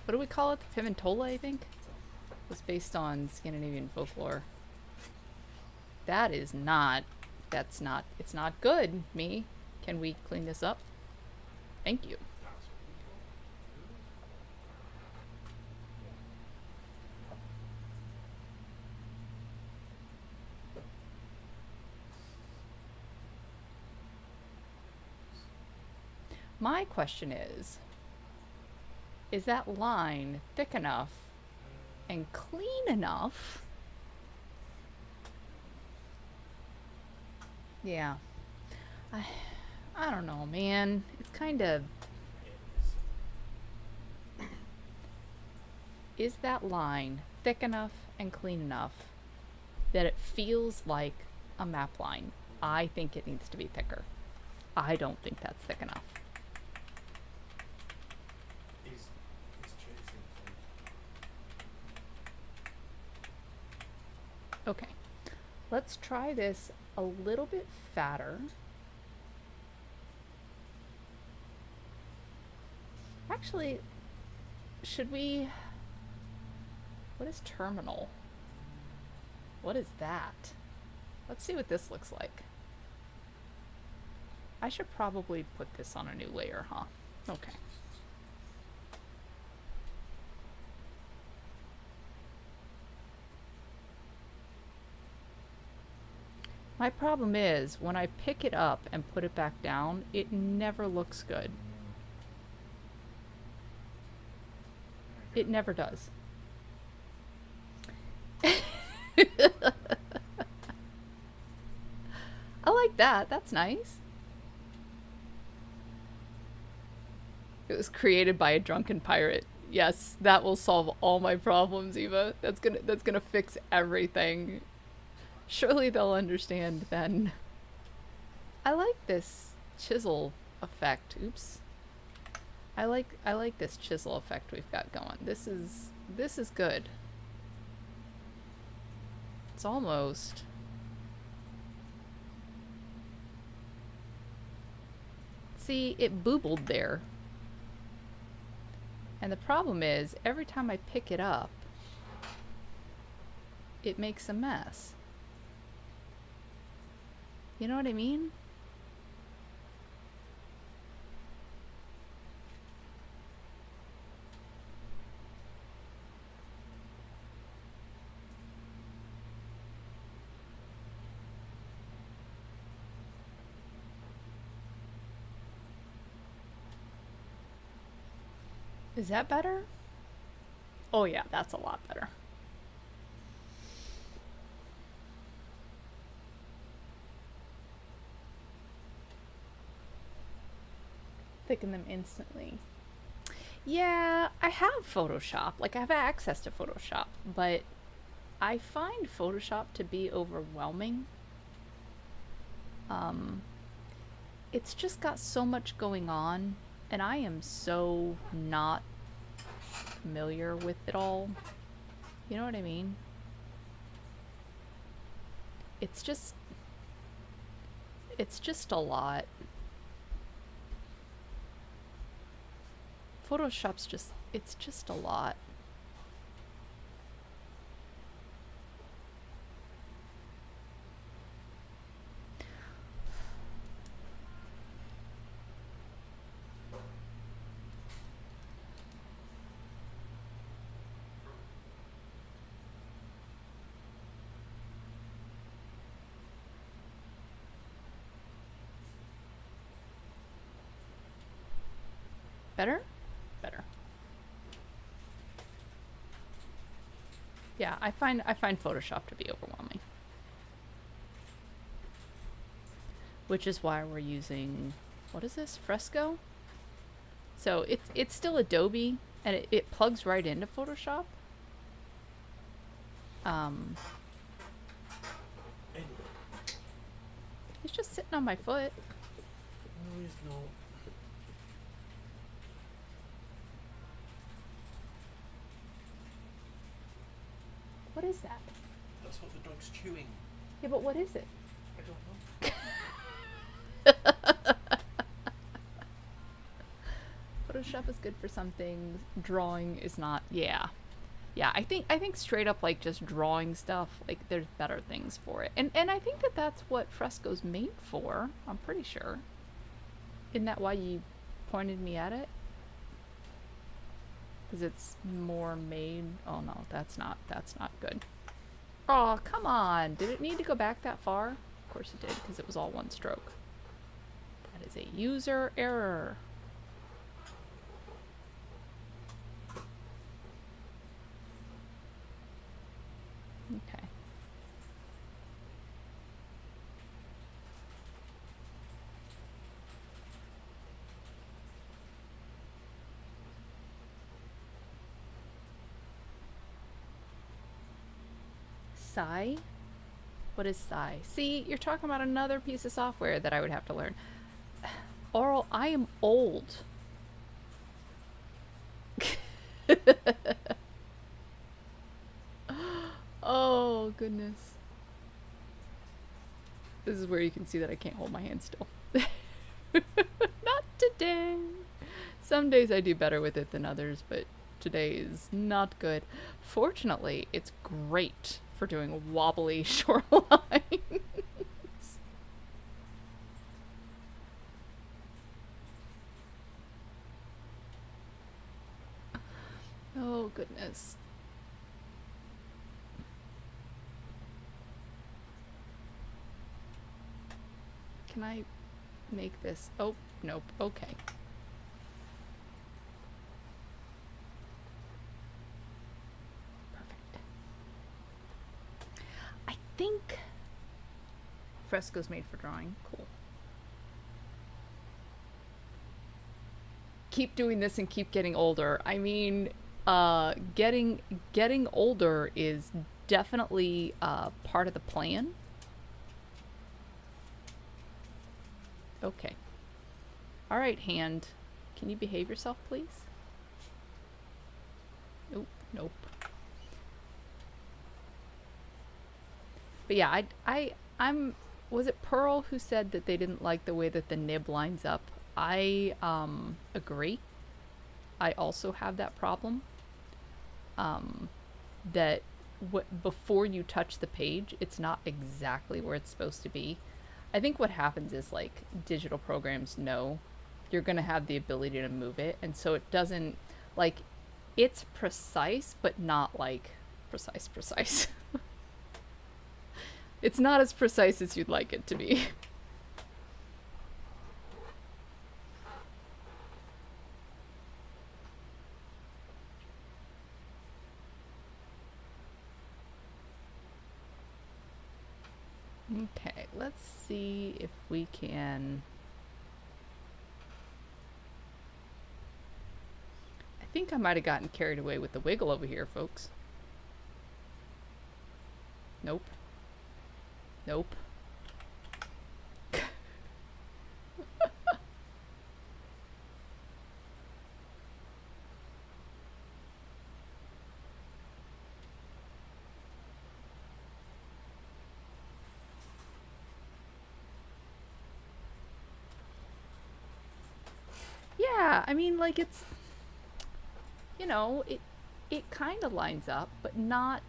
What do we call it? The Pimentola, I think? It was based on Scandinavian folklore. That is not. That's not. It's not good, me. Can we clean this up? Thank you. That's what we got. My question is that line thick enough and clean enough Yeah. I, I don't know, man. It's kind of, It is that line thick enough and clean enough that it feels like a map line? I think it needs to be thicker. I don't think that's thick enough. is chasing so Okay. Let's try this a little bit fatter. Actually, should we... What is terminal? What is that? Let's see what this looks like. I should probably put this on a new layer, huh? Okay. My problem is, when I pick it up and put it back down, it never looks good. It never does. I like that. That's nice. It was created by a drunken pirate. Yes, that will solve all my problems, Eva. That's gonna fix everything. Surely they'll understand then. I like this chisel effect. Oops. I like this chisel effect we've got going. This is good. It's almost... See, it boobled there. And the problem is, every time I pick it up, it makes a mess. You know what I mean? Is that better? Oh yeah, that's a lot better. Thicken them instantly. Yeah, I have Photoshop. Like, I have access to Photoshop, but I find Photoshop to be overwhelming. It's just got so much going on, and I am so not familiar with it all. You know what I mean? It's just a lot. Photoshop's just, it's just a lot. Better? Better. Yeah, I find Photoshop to be overwhelming. Which is why we're using, what is this? Fresco? So it's still Adobe, and it plugs right into Photoshop. Anyway, He's just sitting on my foot. no, he's not. What is that? That's what the dog's chewing. Yeah, but what is it? I don't know. Photoshop is good for some things. Drawing is not. Yeah. Yeah, I think straight up, like, just drawing stuff, like, there's better things for it. And I think that's what Fresco's made for. I'm pretty sure. Isn't that why you pointed me at it? Because it's more made... Oh no, that's not good. Oh, come on! Did it need to go back that far? Of course it did, because it was all one stroke. That is a user error. Okay. Sigh? What is Sigh? See, you're talking about another piece of software that I would have to learn. Oral, I am old. Oh, goodness. This is where you can see that I can't hold my hand still. Not today. Some days I do better with it than others, but today is not good. Fortunately, it's great for doing wobbly shorelines. Oh, goodness. Can I make this? Oh, nope. Okay. Perfect. I think frescoes made for drawing. Cool. Keep doing this and keep getting older. I mean, getting older is definitely part of the plan. Okay. All right, hand. Can you behave yourself, please? Nope, nope. But yeah, I'm. Was it Pearl who said that they didn't like the way that the nib lines up? I agree. I also have that problem. That before you touch the page, it's not exactly where it's supposed to be. I think what happens is, like, digital programs know you're going to have the ability to move it, and so it doesn't, like, it's precise, but not, like, precise. It's not as precise as you'd like it to be. Okay, let's see if we can... I think I might have gotten carried away with the wiggle over here, folks. Nope. Nope. Yeah, I mean, like, it's, you know, it kind of lines up, but not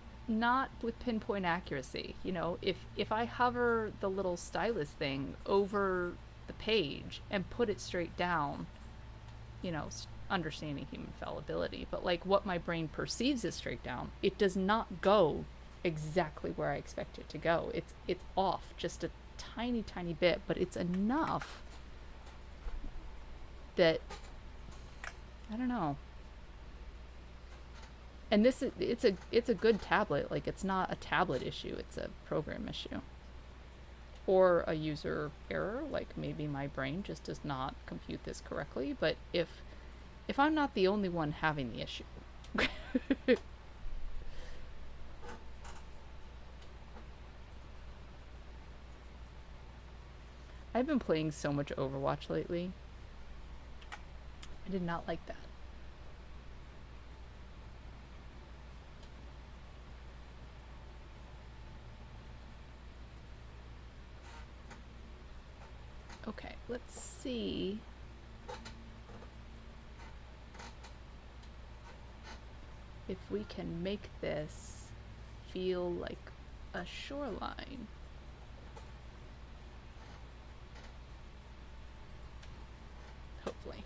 with pinpoint accuracy. You know, if I hover the little stylus thing over the page and put it straight down, you know, understanding human fallibility, but like what my brain perceives as straight down, it does not go exactly where I expect it to go. It's off just a tiny bit, but it's enough that, I don't know. And this is, it's a good tablet. Like, it's not a tablet issue, it's a program issue. Or a user error, like maybe my brain just does not compute this correctly, but if I'm not the only one having the issue. I've been playing so much Overwatch lately. I did not like that. Okay, let's see. If we can make this feel like a shoreline. Hopefully.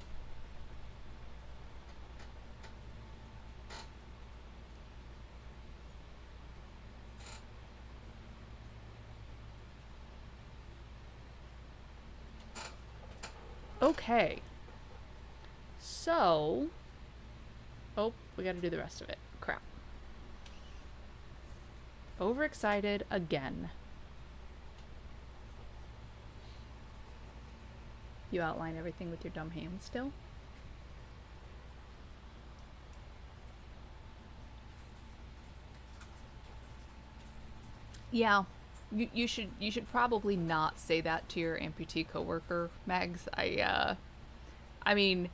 Okay. So, oh, we gotta do the rest of it. Crap. Overexcited again. You outline everything with your dumb hand still? Yeah. You should probably not say that to your amputee coworker, Mags. I mean,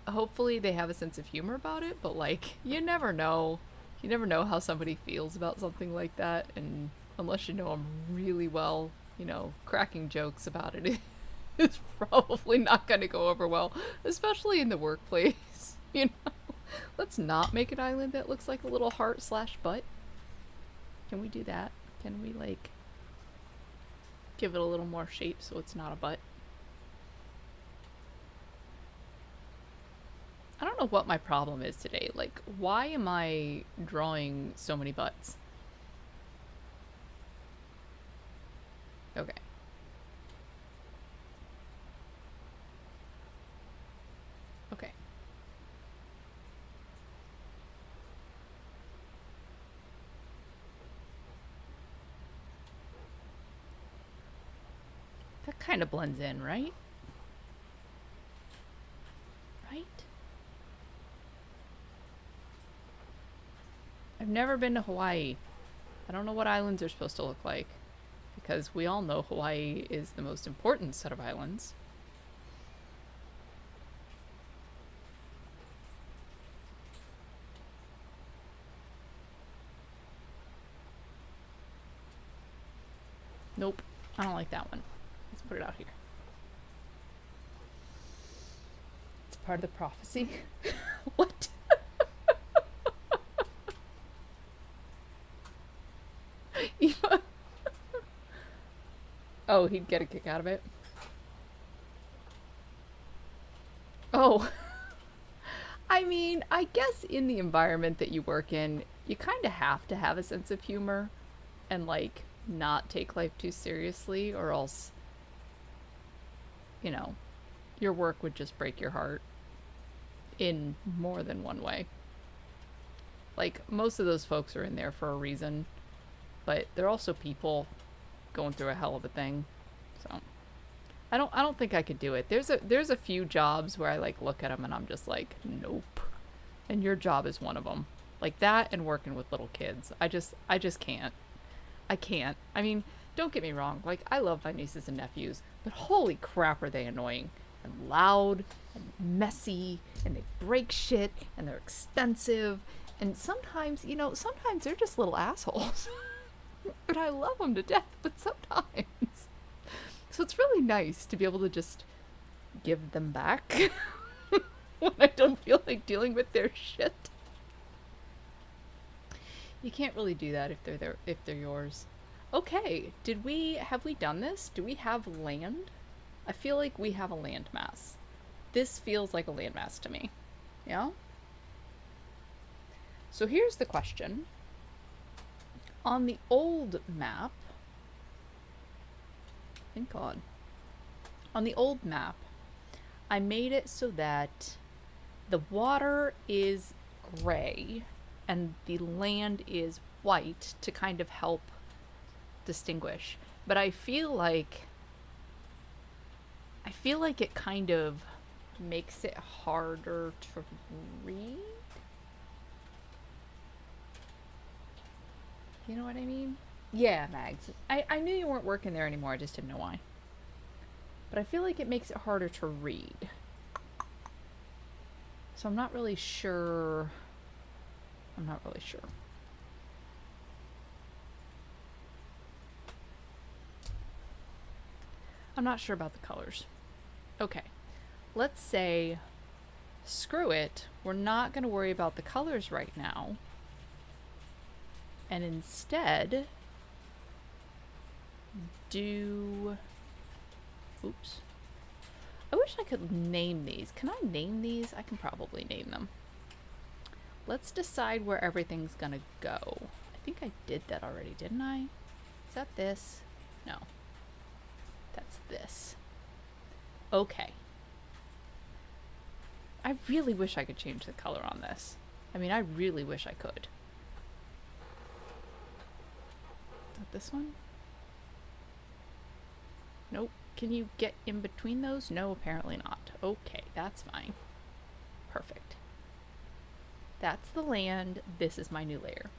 hopefully they have a sense of humor about it, but like you never know. You never know how somebody feels about something like that, and unless you know them really well, cracking jokes about it is probably not going to go over well, especially in the workplace. Let's not make an island that looks like a little heart slash butt. Can we do that? Can we like give it a little more shape so it's not a butt? I don't know what my problem is today. Like, why am I drawing so many butts? Okay. Okay. That kind of blends in, right? Right? I've never been to Hawaii. I don't know what islands are supposed to look like, because we all know Hawaii is the most important set of islands. Nope, I don't like that one. Let's put it out here. It's part of the prophecy. What? Oh, he'd get a kick out of it. Oh. I mean, I guess in the environment that you work in, you kind of have to have a sense of humor and like not take life too seriously, or else, you know, your work would just break your heart in more than one way. Like, most of those folks are in there for a reason, but they're also people going through a hell of a thing. So, I don't think I could do it. There's a few jobs where I like look at them and I'm just like, nope. And your job is one of them. Like that and working with little kids. I just can't. I can't. I mean, don't get me wrong. Like, I love my nieces and nephews, but holy crap are they annoying and loud and messy, and they break shit and they're expensive, and sometimes, sometimes they're just little assholes. But I love them to death, but sometimes. So it's really nice to be able to just give them back when I don't feel like dealing with their shit. You can't really do that if they're yours. Okay, have we done this? Do we have land? I feel like we have a landmass. This feels like a landmass to me. Yeah? So here's the question. On the old map, thank God. On the old map, I made it so that the water is gray and the land is white to kind of help distinguish. But I feel like it kind of makes it harder to read. You know what I mean? Yeah, Mags. I knew you weren't working there anymore, I just didn't know why. But I feel like it makes it harder to read. So I'm not really sure. I'm not really sure. I'm not sure about the colors. Okay. Let's say, screw it. We're not going to worry about the colors right now. And instead, do... Oops. I wish I could name these. Can I name these? I can probably name them. Let's decide where everything's gonna go. I think I did that already, didn't I? Is that this? No. That's this. Okay. I really wish I could change the color on this. I mean, I really wish I could. Is that this one? Nope. Can you get in between those? No, apparently not. Okay, that's fine. Perfect. That's the land. This is my new layer.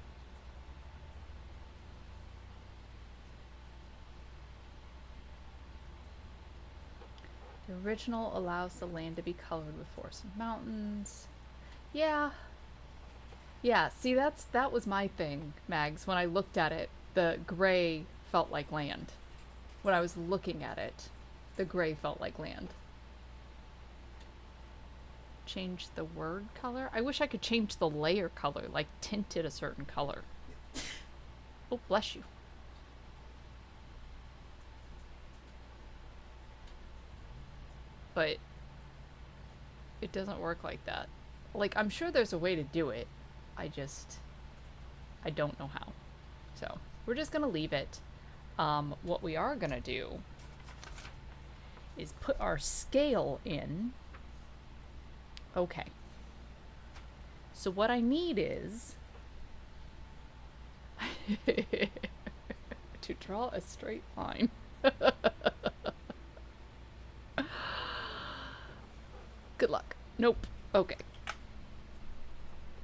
original allows the land to be colored with forests and mountains. Yeah. Yeah, see that was my thing, Mags. When I looked at it, the gray felt like land. When I was looking at it, the gray felt like land. Change the word color? I wish I could change the layer color, like tint it a certain color. Oh, bless you. But it doesn't work like that. Like, I'm sure there's a way to do it. I don't know how. So, we're just gonna leave it. What we are gonna do is put our scale in. Okay. So what I need is to draw a straight line. Good luck. Nope. Okay.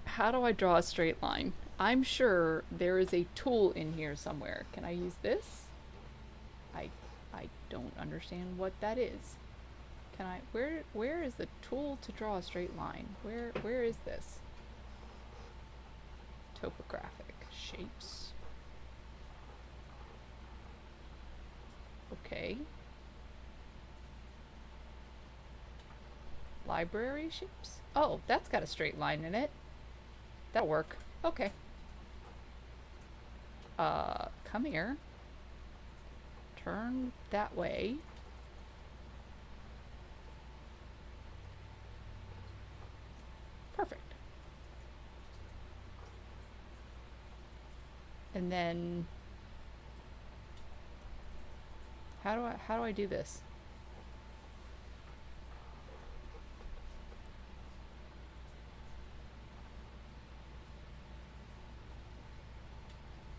How do I draw a straight line? I'm sure there is a tool in here somewhere. Can I use this? I don't understand what that is. Can I, where is the tool to draw a straight line? Where is this? Topographic shapes. Okay. Library shapes? Oh, that's got a straight line in it. That'll work. Okay. Come here. Turn that way. Perfect. And then how do I do this?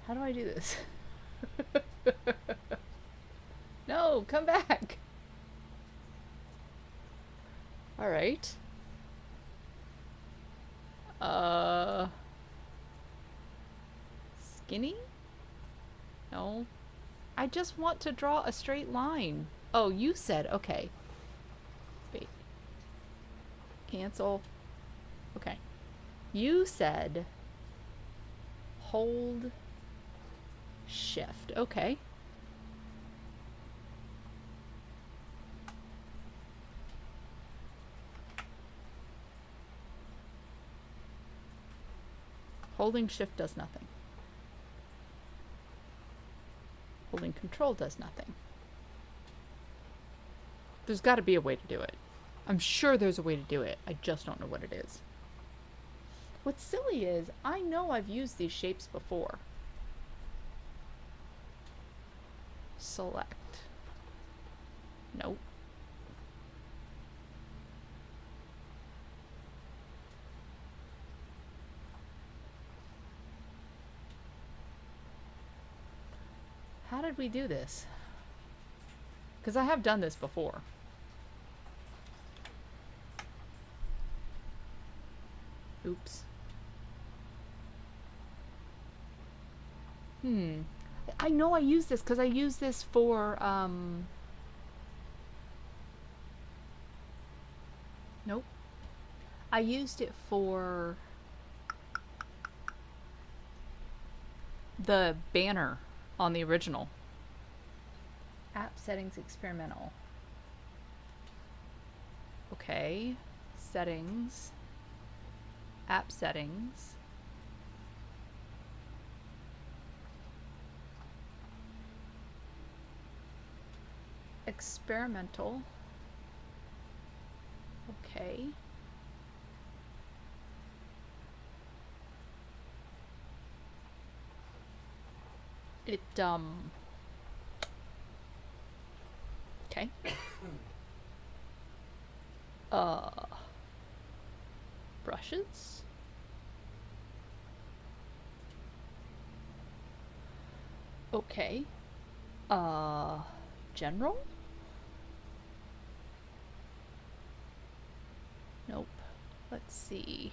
How do I do this? No, come back. All right. Skinny? No. I just want to draw a straight line. Oh, you said, okay. Wait. Cancel. Okay. You said hold shift. Okay. Holding shift does nothing. Holding control does nothing. There's got to be a way to do it. I'm sure there's a way to do it. I just don't know what it is. What's silly is, I know I've used these shapes before. Select. Nope. How did we do this? Because I have done this before. Oops. I know I use this because I use this for, nope. I used it for the banner on the original. App settings experimental. Okay. Settings. App settings. Experimental. Okay. It, okay. Brushes. Okay. General? Nope. Let's see.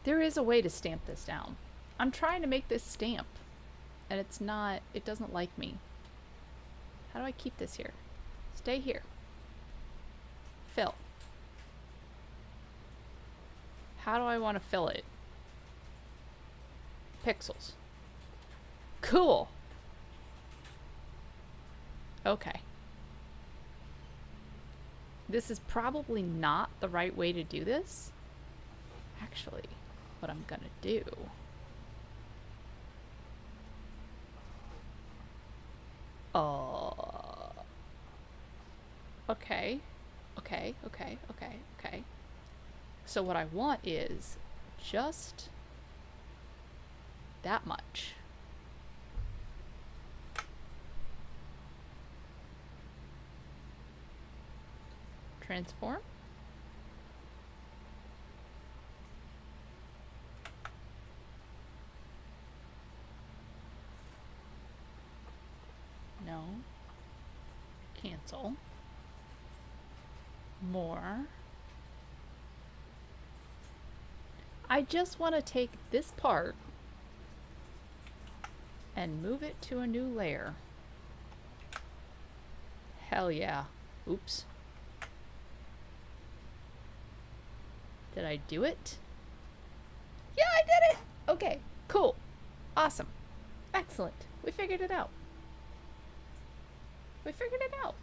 There is a way to stamp this down. I'm trying to make this stamp. and it's not, it doesn't like me. How do I keep this here? Stay here. Fill. How do I want to fill it? Pixels. Cool. Okay. This is probably not the right way to do this. Actually, what I'm gonna do... Okay. Okay. So what I want is just that much. Transform. No. Cancel. More. I just want to take this part and move it to a new layer. Hell yeah. Oops. Did I do it? Yeah, I did it! Okay, cool. Awesome. Excellent. We figured it out.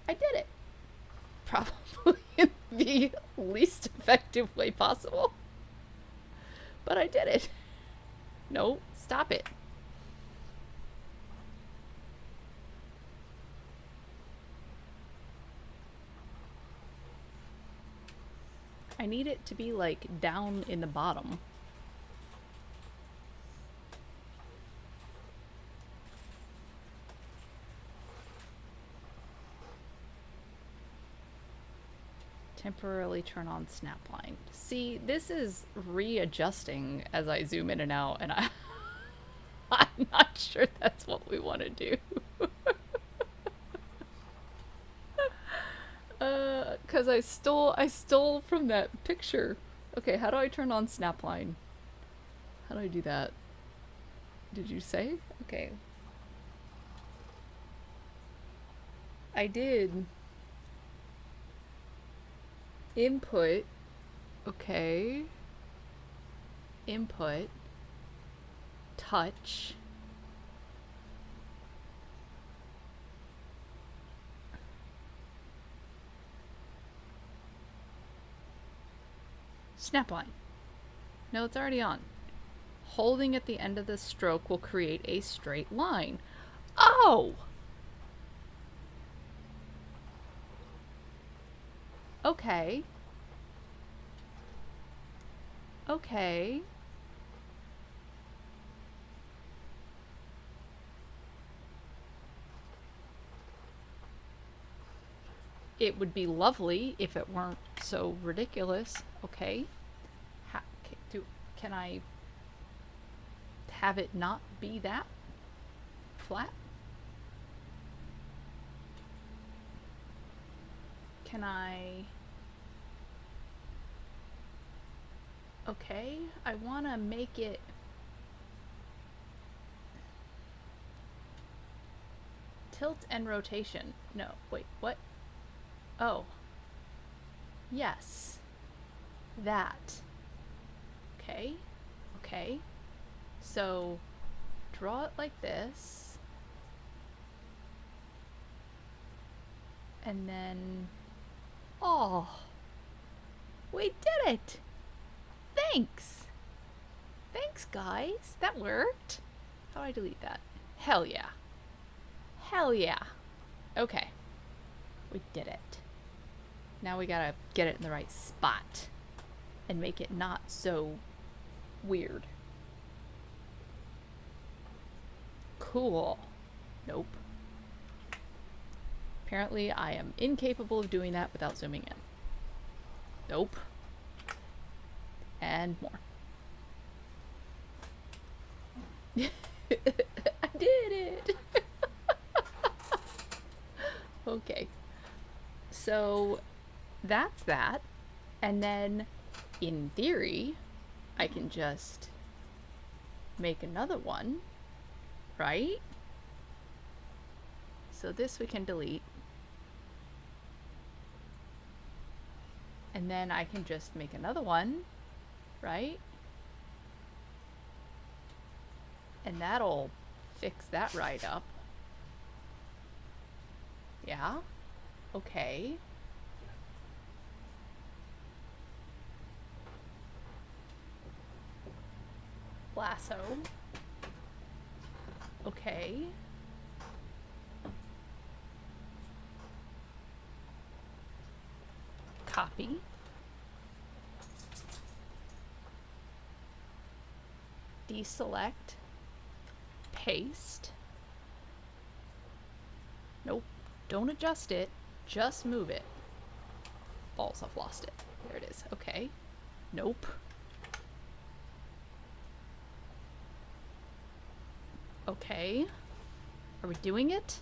I did it. Probably in the least effective way possible. But I did it. No, stop it. I need it to be like down in the bottom. Temporarily turn on snapline. See, this is readjusting as I zoom in and out, and I'm not sure that's what we want to do. Cause I stole from that picture. Okay, how do I turn on snapline? How do I do that? Did you say? Okay. I did. Input. Okay. Input. Touch. Snapline. No, it's already on. Holding at the end of the stroke will create a straight line. Oh! Okay. Okay. It would be lovely if it weren't so ridiculous. Okay. Can I have it not be that flat? Can I... Okay, I want to make it... Tilt and rotation. No, wait, what? Oh. Yes. That. Okay. Okay. So, draw it like this. And then... Oh! We did it! Thanks! Thanks, guys. That worked. How do I delete that? Hell yeah. Hell yeah. Okay. We did it. Now we gotta get it in the right spot and make it not so weird. Cool. Nope. Apparently I am incapable of doing that without zooming in. Nope. And more. I did it! Okay. So that's that. And then in theory, I can just make another one, right? So this we can delete. And then I can just make another one, right? And that'll fix that right up. Yeah. Okay. Lasso. Okay. Copy. Deselect. Paste. Nope. Don't adjust it. Just move it. Balls, I've lost it. There it is. Okay. Nope. Okay. Are we doing it?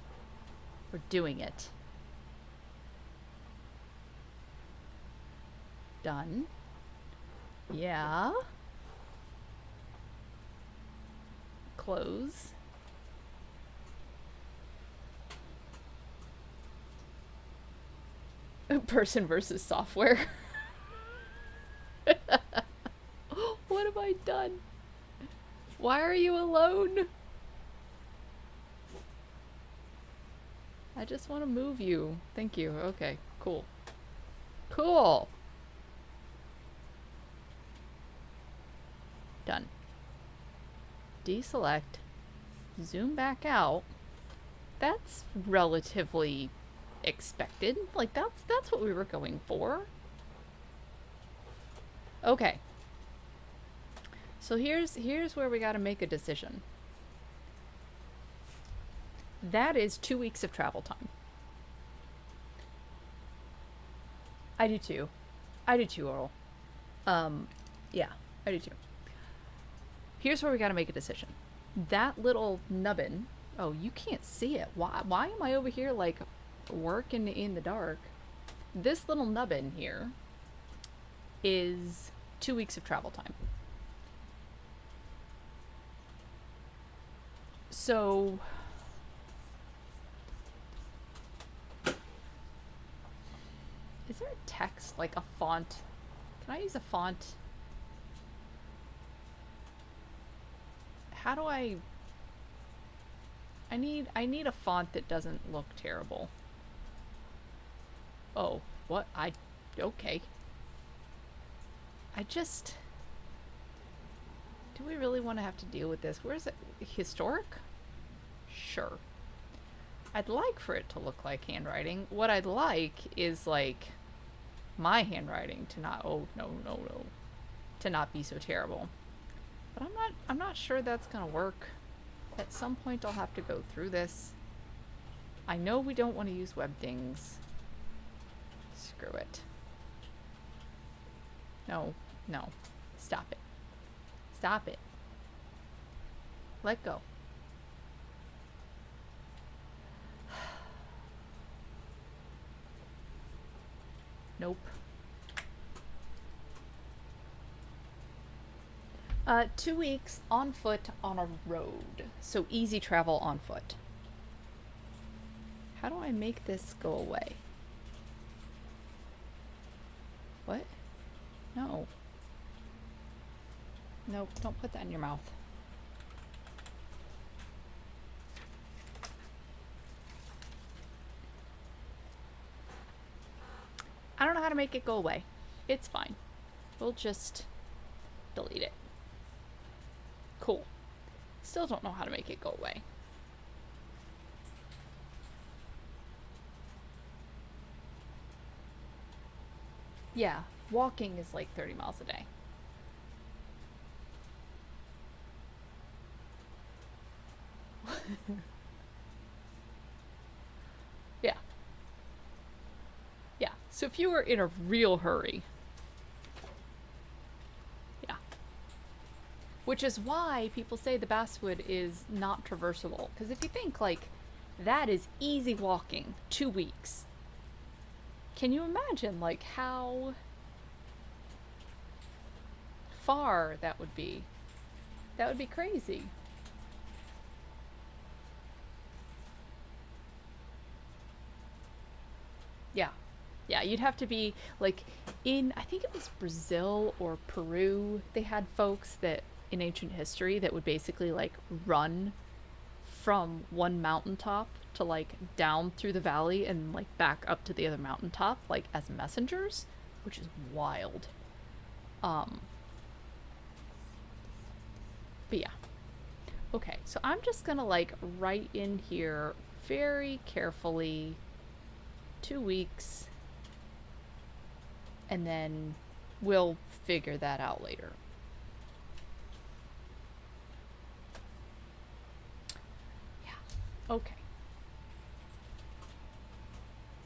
We're doing it. Done. Yeah. Close. Person versus software. What have I done? Why are you alone? I just want to move you. Thank you. Okay, cool. Cool. Done. Deselect. Zoom back out. That's relatively expected. Like that's what we were going for. Okay. So here's where we got to make a decision. That is 2 weeks of travel time. I do too. I do too, Earl. Yeah, I do too. Here's where we got to make a decision. That little nubbin. Oh, you can't see it. Why am I over here like working in the dark? This little nubbin here is 2 weeks of travel time. So is there a text, like a font? Can I use a font? How do I need a font that doesn't look terrible. Oh, what? Okay. Do we really want to have to deal with this? Where is it? Historic? Sure. I'd like for it to look like handwriting. What I'd like is like my handwriting to not, oh no, to not be so terrible. But I'm not sure that's gonna work. At some point I'll have to go through this. I know we don't want to use web dings. Screw it. No. Stop it. Stop it. Let go. Nope. 2 weeks on foot on a road. So easy travel on foot. How do I make this go away? What? No. Nope, don't put that in your mouth. I don't know how to make it go away. It's fine. We'll just delete it. Cool. Still don't know how to make it go away. Yeah, walking is like 30 miles a day. Yeah. Yeah, so if you were in a real hurry. Yeah. Which is why people say the basswood is not traversable. Because if you think, like, that is easy walking, 2 weeks. Can you imagine, like, how far that would be? That would be crazy. Yeah, you'd have to be like in, I think it was Brazil or Peru, they had folks that in ancient history that would basically like run from one mountaintop to like down through the valley and like back up to the other mountaintop like as messengers, which is wild. Um but yeah. Okay, so I'm just gonna like write in here very carefully 2 weeks, and then we'll figure that out later. Yeah. Okay.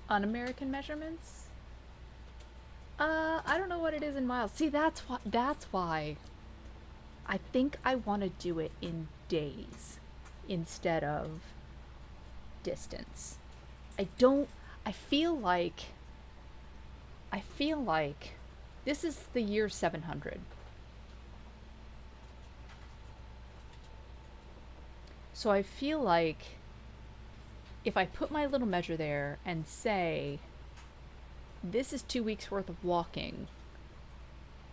Un-American measurements? I don't know what it is in miles. See, that's why I think I want to do it in days instead of distance. I don't I feel like this is the year 700. So I feel like if I put my little measure there and say this is 2 weeks worth of walking,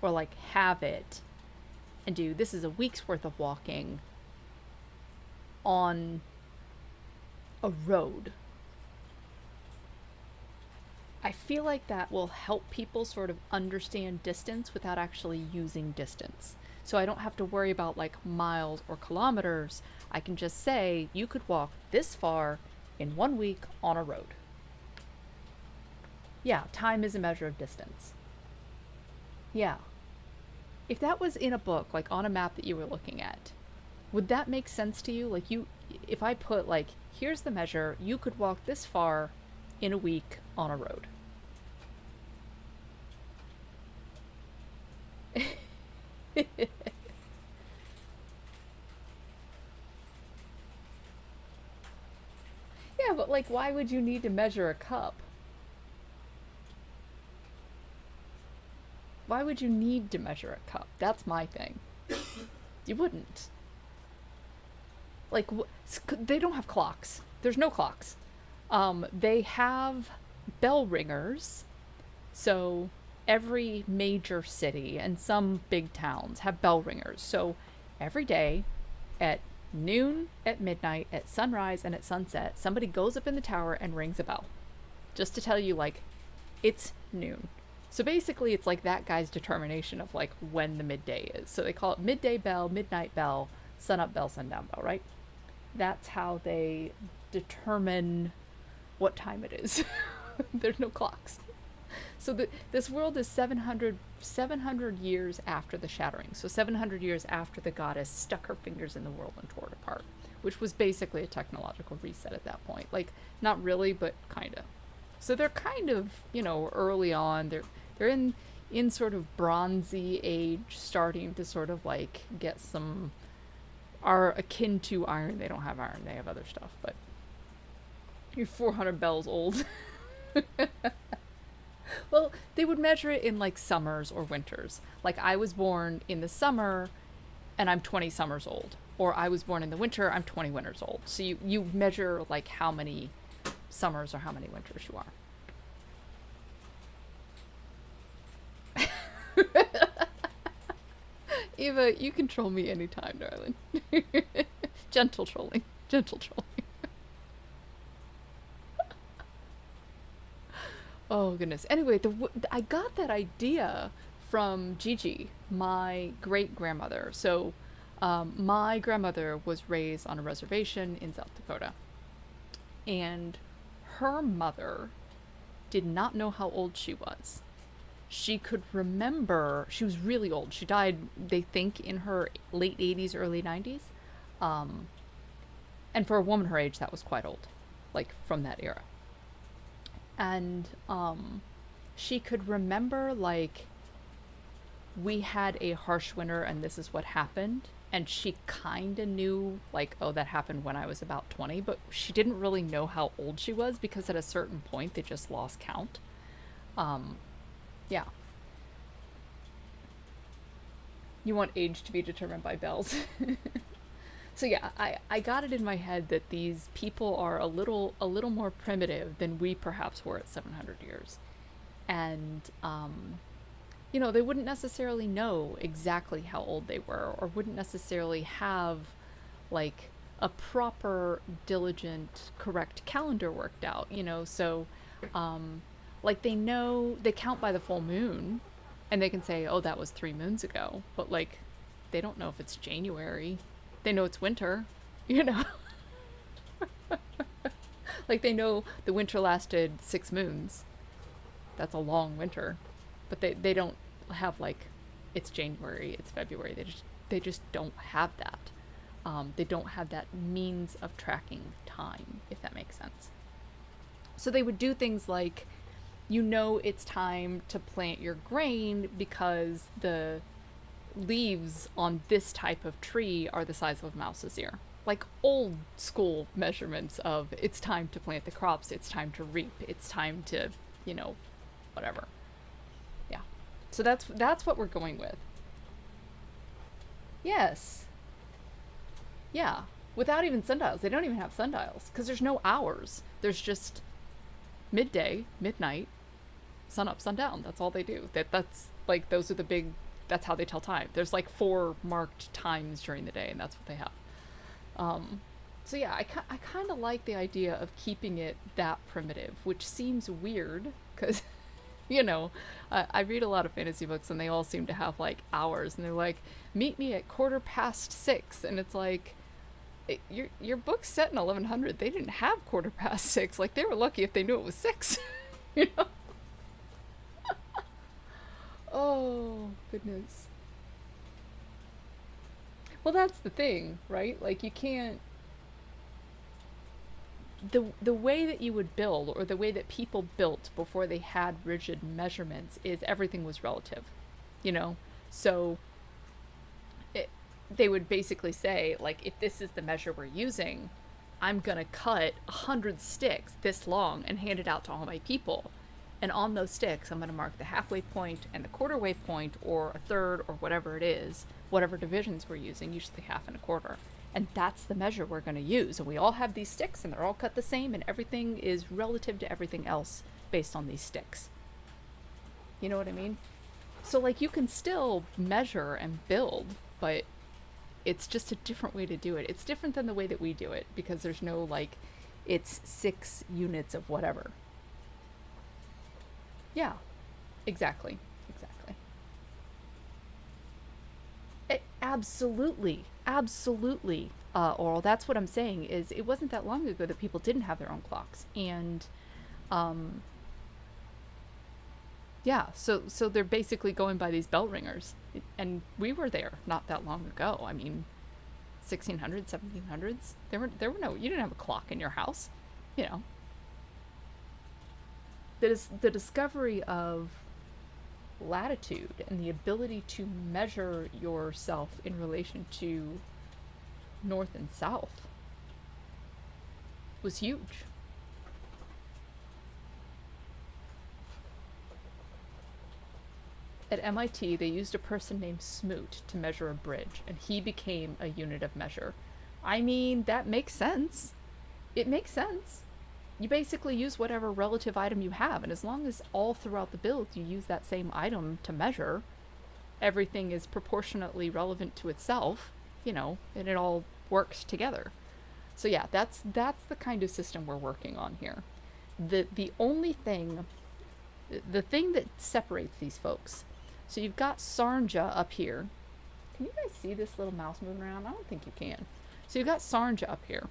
or like have it and do this is a week's worth of walking on a road, I feel like that will help people sort of understand distance without actually using distance. So I don't have to worry about like miles or kilometers. I can just say you could walk this far in 1 week on a road. Yeah, time is a measure of distance. Yeah. If that was in a book, like on a map that you were looking at, would that make sense to you? Like if I put like, here's the measure, you could walk this far in a week on a road. Yeah, but like, why would you need to measure a cup? Why would you need to measure a cup? That's my thing. You wouldn't. Like, they don't have clocks. There's no clocks. They have bell ringers. So every major city and some big towns have bell ringers. So every day at noon, at midnight, at sunrise, and at sunset, somebody goes up in the tower and rings a bell. Just to tell you, like, it's noon. So basically, it's like that guy's determination of like when the midday is. So they call it midday bell, midnight bell, sunup bell, sundown bell, right? That's how they determine what time it is. There's no clocks. So this world is 700 years after the shattering. So 700 years after the goddess stuck her fingers in the world and tore it apart, which was basically a technological reset at that point. Like, not really, but kind of. So they're kind of, early on. They're in sort of bronzy age, starting to sort of like get some, are akin to iron. They don't have iron, they have other stuff, but you're 400 bells old. Well, they would measure it in like summers or winters. Like, I was born in the summer and I'm 20 summers old. Or I was born in the winter, I'm 20 winters old. So you measure like how many summers or how many winters you are. Eva, you can troll me anytime, darling. Gentle trolling. Gentle trolling. Oh, goodness. Anyway, I got that idea from Gigi, my great-grandmother. So, my grandmother was raised on a reservation in South Dakota. And her mother did not know how old she was. She could remember, she was really old. She died, they think, in her late 80s, early 90s. And for a woman her age, that was quite old, like from that era. And she could remember, like, we had a harsh winter and this is what happened. And she kind of knew, like, oh, that happened when I was about 20. But she didn't really know how old she was because at a certain point they just lost count. Yeah. You want age to be determined by bells. So yeah, I got it in my head that these people are a little more primitive than we perhaps were at 700 years. And, you know, they wouldn't necessarily know exactly how old they were, or wouldn't necessarily have like a proper, diligent, correct calendar worked out, you know. So, like they know, they count by the full moon and they can say, oh, that was 3 moons ago. But like, they don't know if it's January. They know it's winter, you know. Like they know the winter lasted 6 moons. That's a long winter. But they don't have like, it's January, it's February. They just don't have that. They don't have that means of tracking time, if that makes sense. So they would do things like, you know, it's time to plant your grain because the leaves on this type of tree are the size of a mouse's ear. Like old school measurements of it's time to plant the crops, it's time to reap, it's time to, you know, whatever. Yeah. So that's what we're going with. Yes. Yeah. Without even sundials. They don't even have sundials because there's no hours. There's just midday, midnight, sun up, sun down. That's all they do. That's like, those are the big, that's how they tell time. There's like 4 marked times during the day, and that's what they have. So yeah, I kind of like the idea of keeping it that primitive, which seems weird because, you know, I read a lot of fantasy books and they all seem to have like hours, and they're like, meet me at 6:15, and it's like, your book's set in 1100. They didn't have 6:15. Like, they were lucky if they knew it was 6. You know? Oh, goodness. Well, that's the thing, right? Like, you can't, the way that you would build, or the way that people built before they had rigid measurements, is everything was relative, you know. So they would basically say, like, if this is the measure we're using, I'm gonna cut 100 sticks this long and hand it out to all my people, and on those sticks I'm gonna mark the halfway point and the quarter-way point, or a third, or whatever it is, whatever divisions we're using, usually half and a quarter. And that's the measure we're going to use. And we all have these sticks, and they're all cut the same, and everything is relative to everything else based on these sticks. You know what I mean? So, like, you can still measure and build, but it's just a different way to do it. It's different than the way that we do it, because there's no, like, it's 6 units of whatever. Yeah, exactly. Exactly. Absolutely. Absolutely. Oral, that's what I'm saying, is it wasn't that long ago that people didn't have their own clocks. And yeah, so they're basically going by these bell ringers. And we were there not that long ago. I mean, 1600s, 1700s. There were no, you didn't have a clock in your house, you know. The discovery of latitude and the ability to measure yourself in relation to north and south was huge. At MIT, they used a person named Smoot to measure a bridge, and he became a unit of measure. I mean, that makes sense. It makes sense. You basically use whatever relative item you have, and as long as all throughout the build you use that same item to measure, everything is proportionately relevant to itself, you know, and it all works together. So yeah, that's the kind of system we're working on here. The only thing, the thing that separates these folks, so you've got Sarnja up here. Can you guys see this little mouse moving around? I don't think you can. So you've got Sarnja up here.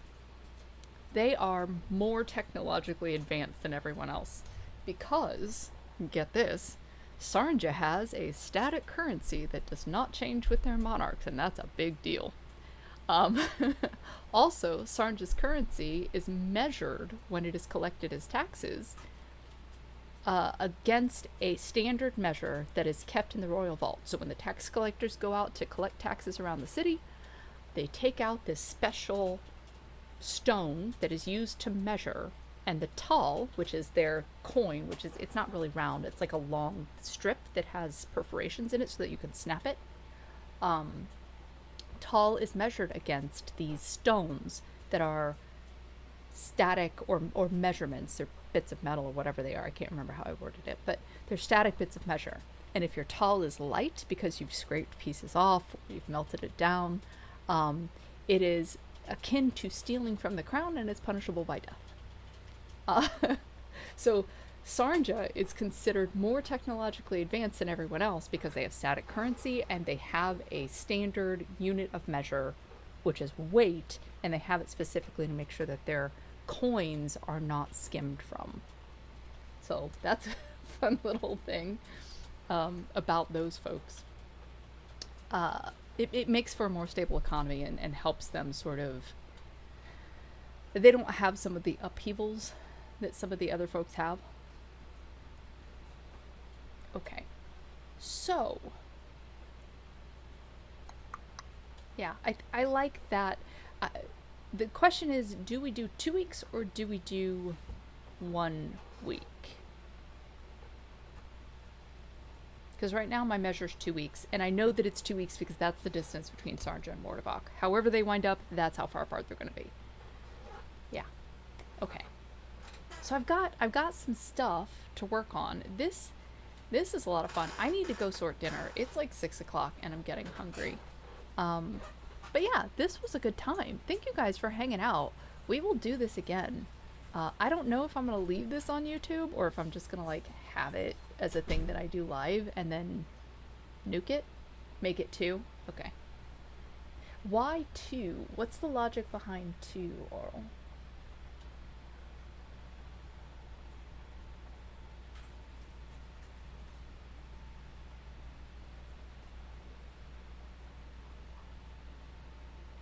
They are more technologically advanced than everyone else because, get this, Sarnja has a static currency that does not change with their monarchs, and that's a big deal. Also, Sarnja's currency is measured when it is collected as taxes against a standard measure that is kept in the royal vault. So when the tax collectors go out to collect taxes around the city, they take out this special stone that is used to measure, and the tal, which is their coin, which is, it's not really round, it's like a long strip that has perforations in it so that you can snap it. Tal is measured against these stones that are static or measurements. They're bits of metal or whatever they are. I can't remember how I worded it, but they're static bits of measure. And if your tall is light because you've scraped pieces off, or you've melted it down, it is akin to stealing from the crown and is punishable by death. So Sarnja is considered more technologically advanced than everyone else because they have static currency and they have a standard unit of measure, which is weight, and they have it specifically to make sure that their coins are not skimmed from. So that's a fun little thing about those folks. It makes for a more stable economy and helps them sort of. They don't have some of the upheavals that some of the other folks have. Okay. So. Yeah, I like that. The question is, do we do 2 weeks or do we do 1 week? Because right now my measure's 2 weeks, and I know that it's 2 weeks because that's the distance between Sarja and Mordavok. However they wind up, that's how far apart they're going to be. Yeah. Okay. So I've got some stuff to work on. This is a lot of fun. I need to go sort dinner. It's like 6 o'clock and I'm getting hungry. But yeah, this was a good time. Thank you guys for hanging out. We will do this again. I don't know if I'm going to leave this on YouTube or if I'm just going to like have it as a thing that I do live and then nuke it. Make it 2. Okay. Why 2? What's the logic behind 2, Oral?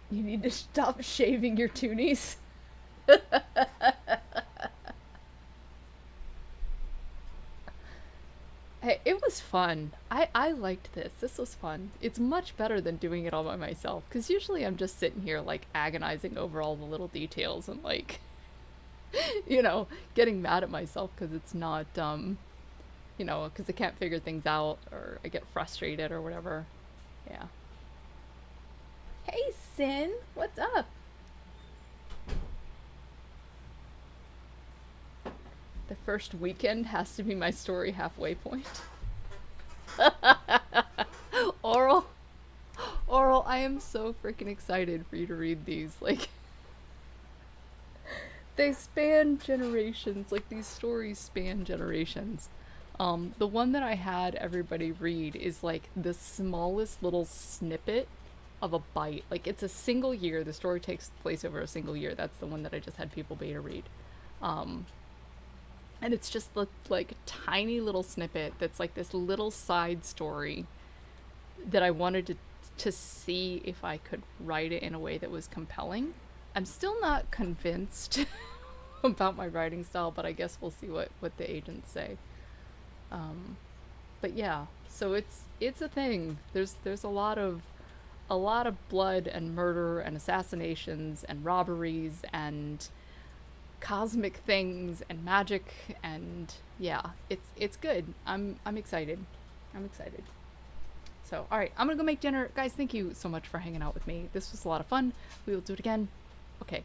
You need to stop shaving your toonies. Hey, it was fun. I liked this. This was fun. It's much better than doing it all by myself. Because usually I'm just sitting here, like, agonizing over all the little details and, like, you know, getting mad at myself because it's not, you know, because I can't figure things out or I get frustrated or whatever. Yeah. Hey, Sin. What's up? The first weekend has to be my story halfway point. Oral, I am so freaking excited for you to read these. Like, they span generations. Like, these stories span generations. The one that I had everybody read is like the smallest little snippet of a bite. Like, it's a single year. The story takes place over a single year. That's the one that I just had people beta read. And it's just the, like, tiny little snippet that's like this little side story that I wanted to see if I could write it in a way that was compelling. I'm still not convinced about my writing style, but I guess we'll see what the agents say. But yeah, so it's a thing. There's a lot of blood and murder and assassinations and robberies and cosmic things and magic, and yeah, it's good. I'm excited. So, all right, I'm gonna go make dinner. Guys, thank you so much for hanging out with me. This was a lot of fun. We will do it again. Okay,